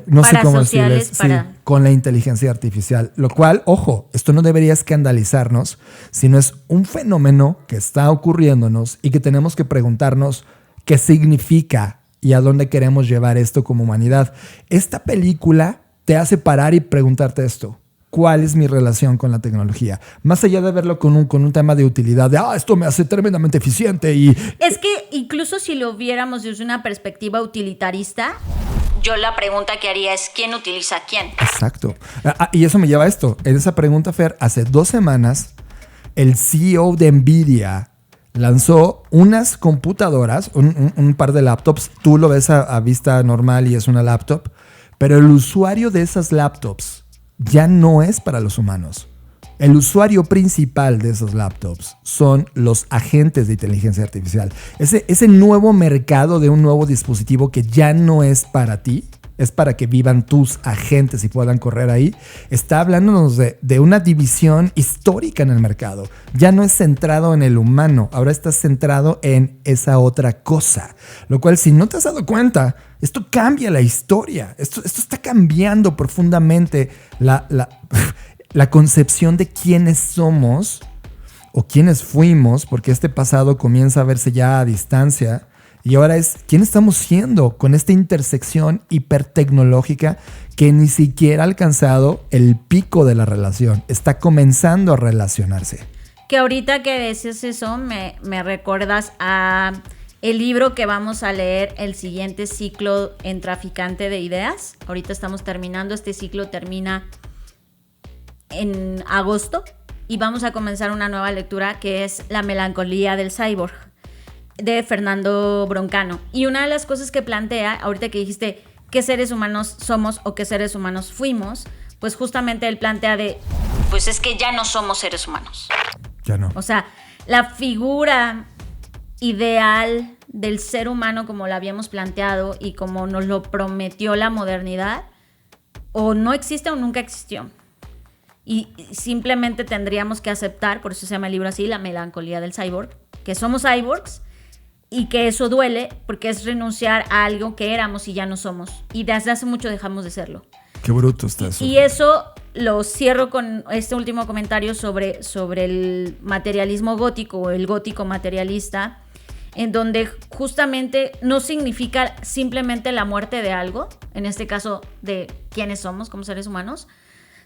no sé cómo Parasociales, decirles, sí, con la inteligencia artificial. Lo cual, ojo, esto no debería escandalizarnos, sino es un fenómeno que está ocurriéndonos y que tenemos que preguntarnos qué significa y a dónde queremos llevar esto como humanidad. Esta película te hace parar y preguntarte esto. ¿Cuál es mi relación con la tecnología? Más allá de verlo con un tema de utilidad, de esto me hace tremendamente eficiente y... Es que incluso si lo viéramos desde una perspectiva utilitarista, yo la pregunta que haría es ¿quién utiliza a quién? Exacto. Y eso me lleva a esto. En esa pregunta, Fer, hace 2 semanas, el CEO de NVIDIA lanzó unas computadoras, un par de laptops. Tú lo ves a vista normal y es una laptop, pero el usuario de esas laptops ya no es para los humanos. El usuario principal de esos laptops son los agentes de inteligencia artificial. Ese nuevo mercado de un nuevo dispositivo que ya no es para ti, es para que vivan tus agentes y puedan correr ahí, está hablándonos de una división histórica en el mercado. Ya no es centrado en el humano, ahora está centrado en esa otra cosa. Lo cual, si no te has dado cuenta, esto cambia la historia. Esto está cambiando profundamente la concepción de quiénes somos o quiénes fuimos, porque este pasado comienza a verse ya a distancia. Y ahora es quién estamos siendo con esta intersección hipertecnológica que ni siquiera ha alcanzado el pico de la relación. Está comenzando a relacionarse. Que ahorita que dices eso, me recuerdas a el libro que vamos a leer, el siguiente ciclo en Traficante de Ideas. Ahorita estamos terminando, este ciclo termina en agosto y vamos a comenzar una nueva lectura que es La melancolía del cyborg, de Fernando Broncano. Y una de las cosas que plantea, ahorita que dijiste qué seres humanos somos o qué seres humanos fuimos, pues justamente él plantea pues es que ya no somos seres humanos. Ya no. O sea, la figura ideal del ser humano como la habíamos planteado y como nos lo prometió la modernidad, o no existe o nunca existió. Y simplemente tendríamos que aceptar, por eso se llama el libro así, La melancolía del cyborg, que somos cyborgs y que eso duele porque es renunciar a algo que éramos y ya no somos. Y desde hace mucho dejamos de serlo. Qué bruto está eso. Y eso lo cierro con este último comentario sobre el materialismo gótico o el gótico materialista, en donde justamente no significa simplemente la muerte de algo, en este caso de quiénes somos como seres humanos,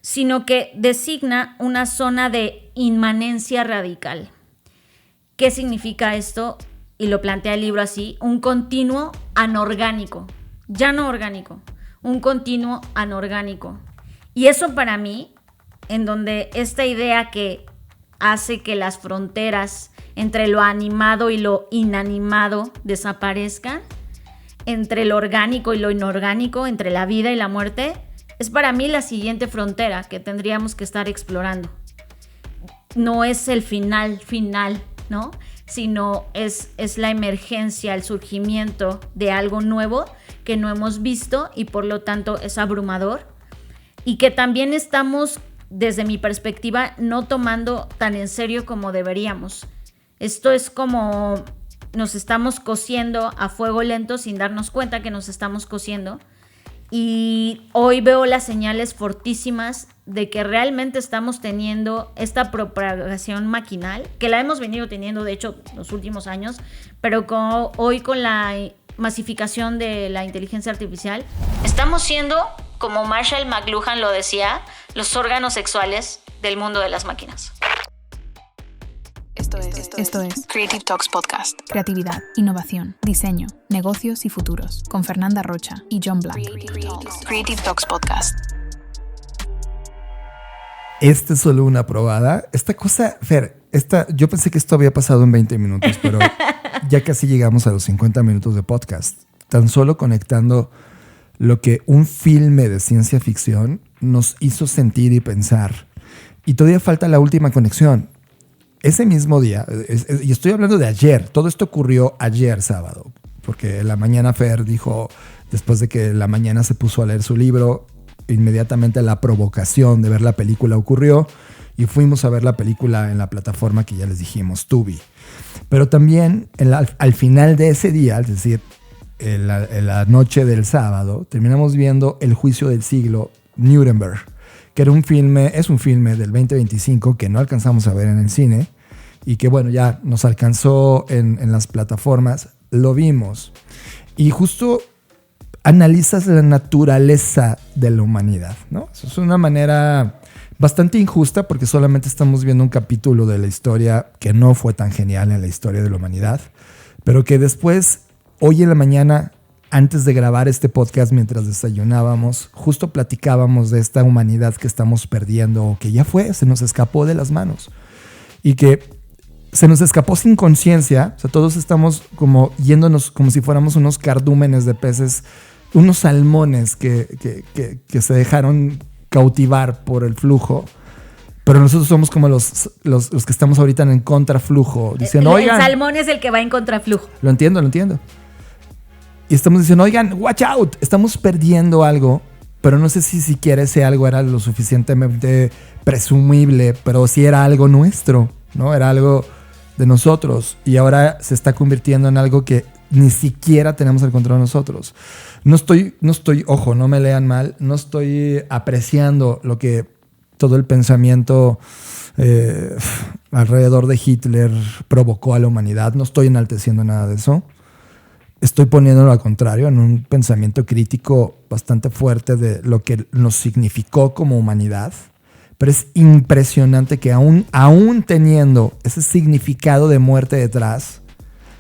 sino que designa una zona de inmanencia radical. ¿Qué significa esto? Y lo plantea el libro así: un continuo anorgánico, ya no orgánico, un continuo anorgánico. Y eso para mí, en donde esta idea que hace que las fronteras entre lo animado y lo inanimado desaparezcan, entre lo orgánico y lo inorgánico, entre la vida y la muerte, es para mí la siguiente frontera que tendríamos que estar explorando. No es el final, ¿no? Sino es la emergencia, el surgimiento de algo nuevo que no hemos visto y por lo tanto es abrumador, y que también estamos, desde mi perspectiva, no tomando tan en serio como deberíamos. Esto es como nos estamos cociendo a fuego lento sin darnos cuenta que nos estamos cociendo, y hoy veo las señales fortísimas de que realmente estamos teniendo esta propagación maquinal, que la hemos venido teniendo de hecho los últimos años, pero hoy con la masificación de la inteligencia artificial, estamos siendo, como Marshall McLuhan lo decía, los órganos sexuales del mundo de las máquinas. Esto es Creative Talks Podcast. Creatividad, innovación, diseño, negocios y futuros, con Fernanda Rocha y John Black. Creative Talks Podcast. Esta es solo una probada. Esta cosa, Fer, yo pensé que esto había pasado en 20 minutos, pero ya casi llegamos a los 50 minutos de podcast. Tan solo conectando lo que un filme de ciencia ficción nos hizo sentir y pensar. Y todavía falta la última conexión. Ese mismo día, y estoy hablando de ayer, todo esto ocurrió ayer sábado, porque en la mañana Fer dijo, después de que en la mañana se puso a leer su libro, inmediatamente la provocación de ver la película ocurrió y fuimos a ver la película en la plataforma que ya les dijimos, Tubi. Pero también al final de ese día, es decir, en la noche del sábado, terminamos viendo El juicio del siglo, Nuremberg, que es un filme del 2025 que no alcanzamos a ver en el cine y que bueno, ya nos alcanzó en las plataformas, lo vimos. Y justo analizas la naturaleza de la humanidad, ¿no? Eso es una manera bastante injusta porque solamente estamos viendo un capítulo de la historia que no fue tan genial en la historia de la humanidad, pero que después, hoy en la mañana, antes de grabar este podcast, mientras desayunábamos, justo platicábamos de esta humanidad que estamos perdiendo, o que ya se nos escapó de las manos. Y que se nos escapó sin conciencia. O sea, todos estamos como yéndonos como si fuéramos unos cardúmenes de peces, unos salmones que se dejaron cautivar por el flujo. Pero nosotros somos como los que estamos ahorita en contraflujo, diciendo, oigan. El salmón es el que va en contraflujo. Lo entiendo. Y estamos diciendo, oigan, watch out, estamos perdiendo algo, pero no sé si siquiera ese algo era lo suficientemente presumible, pero sí era algo nuestro, ¿no? Era algo de nosotros y ahora se está convirtiendo en algo que ni siquiera tenemos el control de nosotros. No estoy, ojo, no me lean mal, no estoy apreciando lo que todo el pensamiento alrededor de Hitler provocó a la humanidad, no estoy enalteciendo nada de eso. Estoy poniéndolo al contrario, en un pensamiento crítico bastante fuerte de lo que nos significó como humanidad. Pero es impresionante que aún teniendo ese significado de muerte detrás,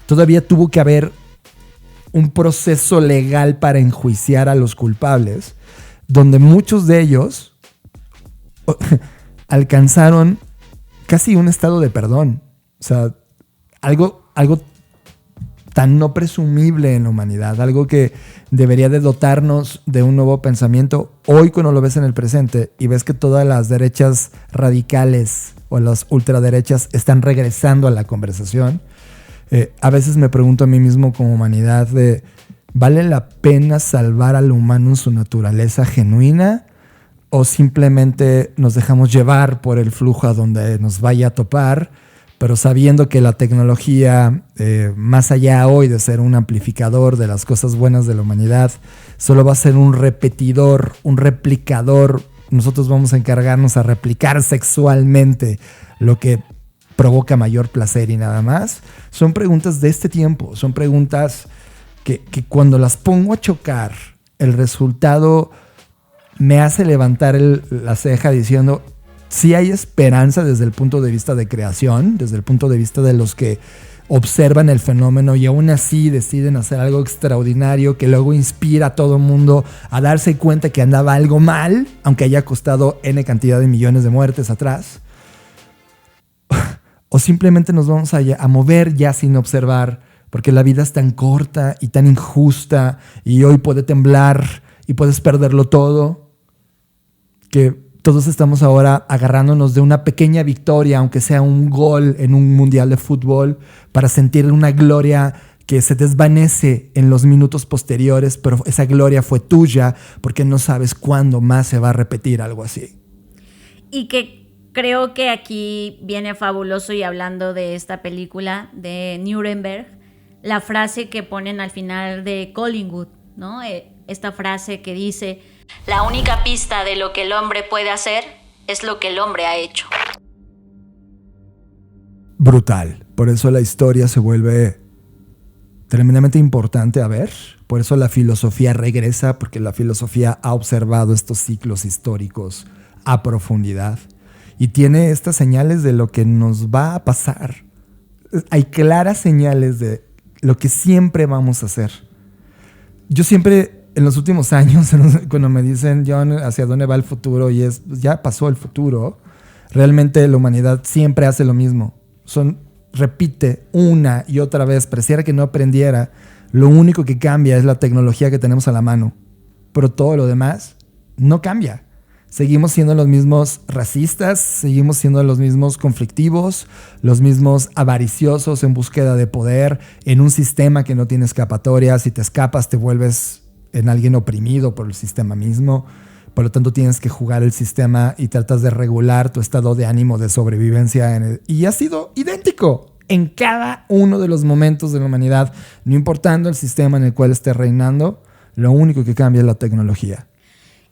todavía tuvo que haber un proceso legal para enjuiciar a los culpables, donde muchos de ellos alcanzaron casi un estado de perdón. O sea, algo tan no presumible en la humanidad, algo que debería de dotarnos de un nuevo pensamiento. Hoy cuando lo ves en el presente y ves que todas las derechas radicales o las ultraderechas están regresando a la conversación, a veces me pregunto a mí mismo como humanidad ¿vale la pena salvar al humano en su naturaleza genuina o simplemente nos dejamos llevar por el flujo a donde nos vaya a topar? Pero sabiendo que la tecnología, más allá hoy de ser un amplificador de las cosas buenas de la humanidad, solo va a ser un repetidor, un replicador. Nosotros vamos a encargarnos a replicar sexualmente lo que provoca mayor placer y nada más. Son preguntas de este tiempo, son preguntas que cuando las pongo a chocar, el resultado me hace levantar la ceja diciendo, sí hay esperanza desde el punto de vista de creación, desde el punto de vista de los que observan el fenómeno y aún así deciden hacer algo extraordinario que luego inspira a todo el mundo a darse cuenta que andaba algo mal, aunque haya costado N cantidad de millones de muertes atrás. O simplemente nos vamos a mover ya sin observar, porque la vida es tan corta y tan injusta y hoy puede temblar y puedes perderlo todo. que todos estamos ahora agarrándonos de una pequeña victoria, aunque sea un gol en un mundial de fútbol, para sentir una gloria que se desvanece en los minutos posteriores, pero esa gloria fue tuya porque no sabes cuándo más se va a repetir algo así. Y que creo que aquí viene fabuloso, y hablando de esta película de Nuremberg, la frase que ponen al final de Collingwood, ¿no? Esta frase que dice: la única pista de lo que el hombre puede hacer es lo que el hombre ha hecho. Brutal. Por eso la historia se vuelve tremendamente importante a ver. Por eso la filosofía regresa, porque la filosofía ha observado estos ciclos históricos a profundidad y tiene estas señales de lo que nos va a pasar. Hay claras señales de lo que siempre vamos a hacer. Yo siempre, en los últimos años, cuando me dicen, John, ¿hacia dónde va el futuro? Y ya pasó el futuro. Realmente la humanidad siempre hace lo mismo. Repite una y otra vez, pareciera que no aprendiera. Lo único que cambia es la tecnología que tenemos a la mano, pero todo lo demás no cambia. Seguimos siendo los mismos racistas, seguimos siendo los mismos conflictivos, los mismos avariciosos en búsqueda de poder, en un sistema que no tiene escapatoria. Si te escapas, te vuelves en alguien oprimido por el sistema mismo. Por lo tanto, tienes que jugar el sistema y tratas de regular tu estado de ánimo de sobrevivencia. Y ha sido idéntico en cada uno de los momentos de la humanidad, no importando el sistema en el cual esté reinando. Lo único que cambia es la tecnología.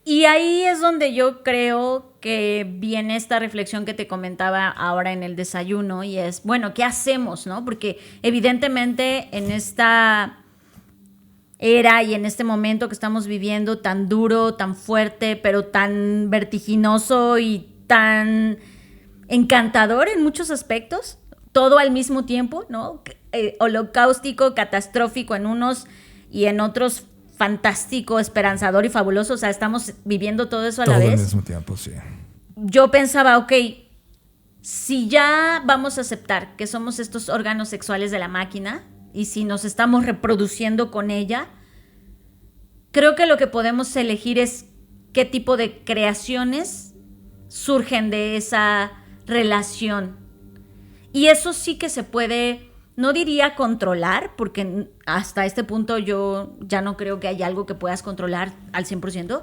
Y ahí es donde yo creo que viene esta reflexión que te comentaba ahora en el desayuno, y es, bueno, ¿qué hacemos, no? Porque evidentemente en esta era y en este momento que estamos viviendo tan duro, tan fuerte, pero tan vertiginoso y tan encantador en muchos aspectos, todo al mismo tiempo, ¿no? Holocáustico, catastrófico en unos y en otros fantástico, esperanzador y fabuloso. O sea, estamos viviendo todo eso a la vez. Todo al mismo tiempo, sí. Yo pensaba, ok, si ya vamos a aceptar que somos estos órganos sexuales de la máquina y si nos estamos reproduciendo con ella, creo que lo que podemos elegir es qué tipo de creaciones surgen de esa relación. Y eso sí que se puede, no diría controlar, porque hasta este punto yo ya no creo que haya algo que puedas controlar al 100%,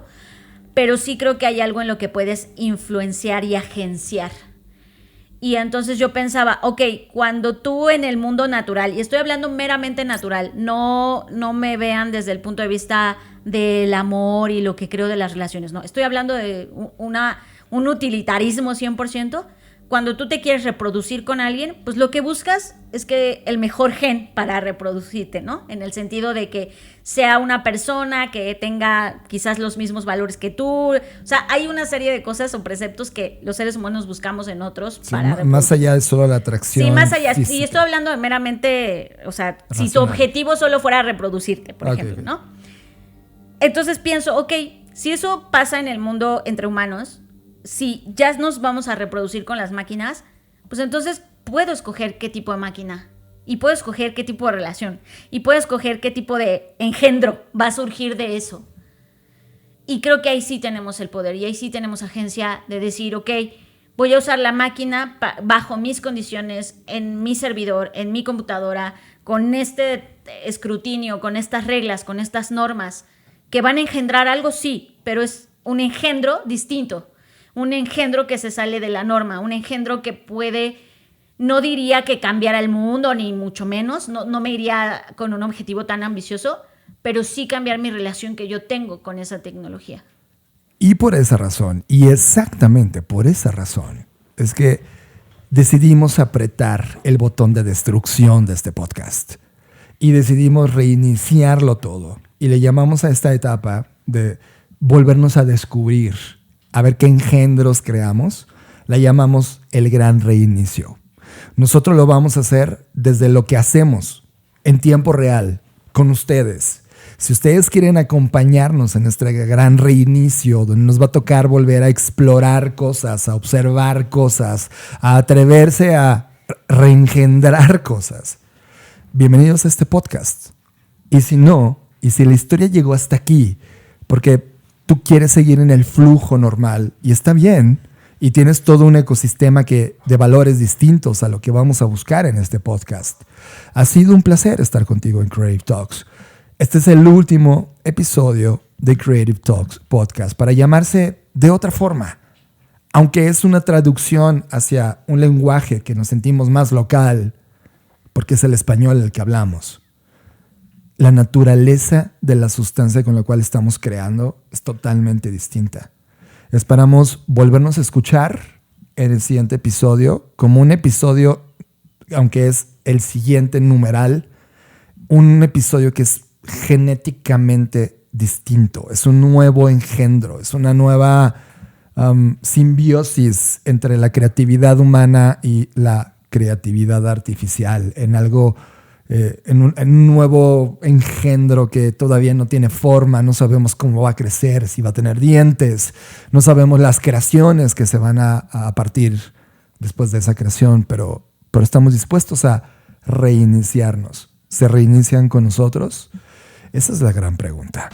pero sí creo que hay algo en lo que puedes influenciar y agenciar. Y entonces yo pensaba, ok, cuando tú en el mundo natural, y estoy hablando meramente natural, no me vean desde el punto de vista del amor y lo que creo de las relaciones, no, estoy hablando de un utilitarismo 100%. Cuando tú te quieres reproducir con alguien, pues lo que buscas es que el mejor gen para reproducirte, ¿no? En el sentido de que sea una persona que tenga quizás los mismos valores que tú. O sea, hay una serie de cosas o preceptos que los seres humanos buscamos en otros, sí, para reproducir. Más allá de solo la atracción. Sí, más allá. Física. Y estoy hablando de meramente, o sea, racional. Si tu objetivo solo fuera reproducirte, por ejemplo, ¿no? Entonces pienso, ok, si eso pasa en el mundo entre humanos, si ya nos vamos a reproducir con las máquinas, pues entonces puedo escoger qué tipo de máquina y puedo escoger qué tipo de relación y puedo escoger qué tipo de engendro va a surgir de eso. Y creo que ahí sí tenemos el poder y ahí sí tenemos agencia de decir, ok, voy a usar la máquina bajo mis condiciones, en mi servidor, en mi computadora, con este escrutinio, con estas reglas, con estas normas que van a engendrar algo, sí, pero es un engendro distinto. Un engendro que se sale de la norma, un engendro que puede, no diría que cambiar el mundo, ni mucho menos, no me iría con un objetivo tan ambicioso, pero sí cambiar mi relación que yo tengo con esa tecnología. Y por esa razón, y exactamente por esa razón, es que decidimos apretar el botón de destrucción de este podcast y decidimos reiniciarlo todo. Y le llamamos a esta etapa de volvernos a descubrir, a ver qué engendros creamos, la llamamos el gran reinicio. Nosotros lo vamos a hacer desde lo que hacemos en tiempo real, con ustedes. Si ustedes quieren acompañarnos en este gran reinicio, donde nos va a tocar volver a explorar cosas, a observar cosas, a atreverse a reengendrar cosas, bienvenidos a este podcast. Y si no, y si la historia llegó hasta aquí, porque tú quieres seguir en el flujo normal y está bien. Y tienes todo un ecosistema de valores distintos a lo que vamos a buscar en este podcast. Ha sido un placer estar contigo en Creative Talks. Este es el último episodio de Creative Talks Podcast para llamarse de otra forma. Aunque es una traducción hacia un lenguaje que nos sentimos más local, porque es el español el que hablamos. La naturaleza de la sustancia con la cual estamos creando es totalmente distinta. Esperamos volvernos a escuchar en el siguiente episodio, como un episodio, aunque es el siguiente numeral, un episodio que es genéticamente distinto. Es un nuevo engendro, es una nueva simbiosis entre la creatividad humana y la creatividad artificial, en algo, en un nuevo engendro que todavía no tiene forma, no sabemos cómo va a crecer, si va a tener dientes, no sabemos las creaciones que se van a partir después de esa creación, pero estamos dispuestos a reiniciarnos. ¿Se reinician con nosotros? Esa es la gran pregunta.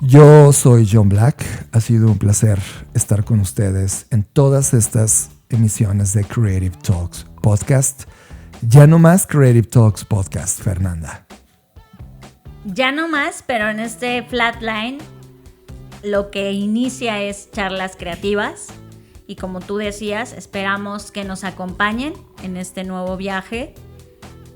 Yo soy John Black. Ha sido un placer estar con ustedes en todas estas emisiones de Creative Talks Podcast. Ya no más Creative Talks Podcast, Fernanda. Ya no más, pero en este Flatline lo que inicia es charlas creativas. Y como tú decías, esperamos que nos acompañen en este nuevo viaje.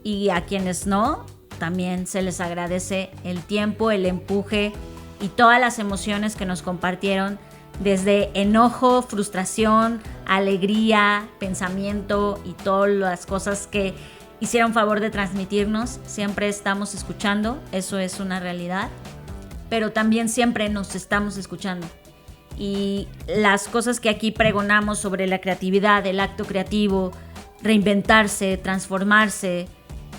Y a quienes no, también se les agradece el tiempo, el empuje y todas las emociones que nos compartieron, desde enojo, frustración, alegría, pensamiento y todas las cosas que hicieron favor de transmitirnos. Siempre estamos escuchando, eso es una realidad, pero también siempre nos estamos escuchando. Y las cosas que aquí pregonamos sobre la creatividad, el acto creativo, reinventarse, transformarse,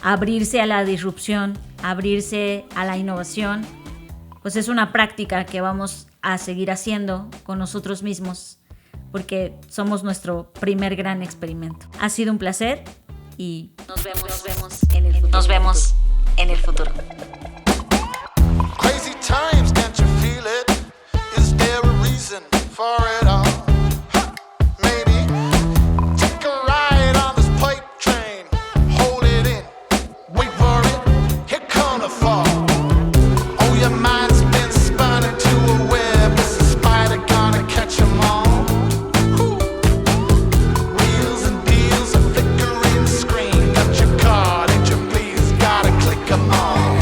abrirse a la disrupción, abrirse a la innovación, pues es una práctica que vamos a seguir haciendo con nosotros mismos, porque somos nuestro primer gran experimento. Ha sido un placer y nos vemos en el futuro. Crazy times, can't you feel it? Is there a reason for it all? Maybe take a ride on this pipe train, hold it in, wait for it, here come the fall. Oh, your mind's been spun into a web, is a spider gonna catch 'em all? Whew. Wheels and deals, a flickering screen, got your card, ain't you please, gotta click 'em all.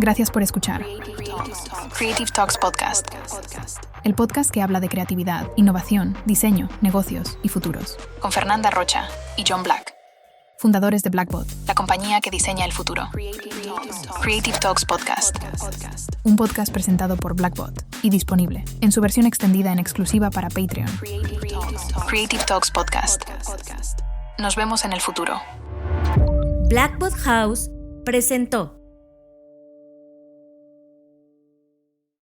Gracias por escuchar. Creative Talks Podcast. El podcast que habla de creatividad, innovación, diseño, negocios y futuros. Con Fernanda Rocha y John Black, Fundadores de Blackbot, la compañía que diseña el futuro. Creative Talks Podcast. un podcast presentado por Blackbot y disponible en su versión extendida en exclusiva para Patreon. Creative Talks Podcast. Nos vemos en el futuro. Blackbot House presentó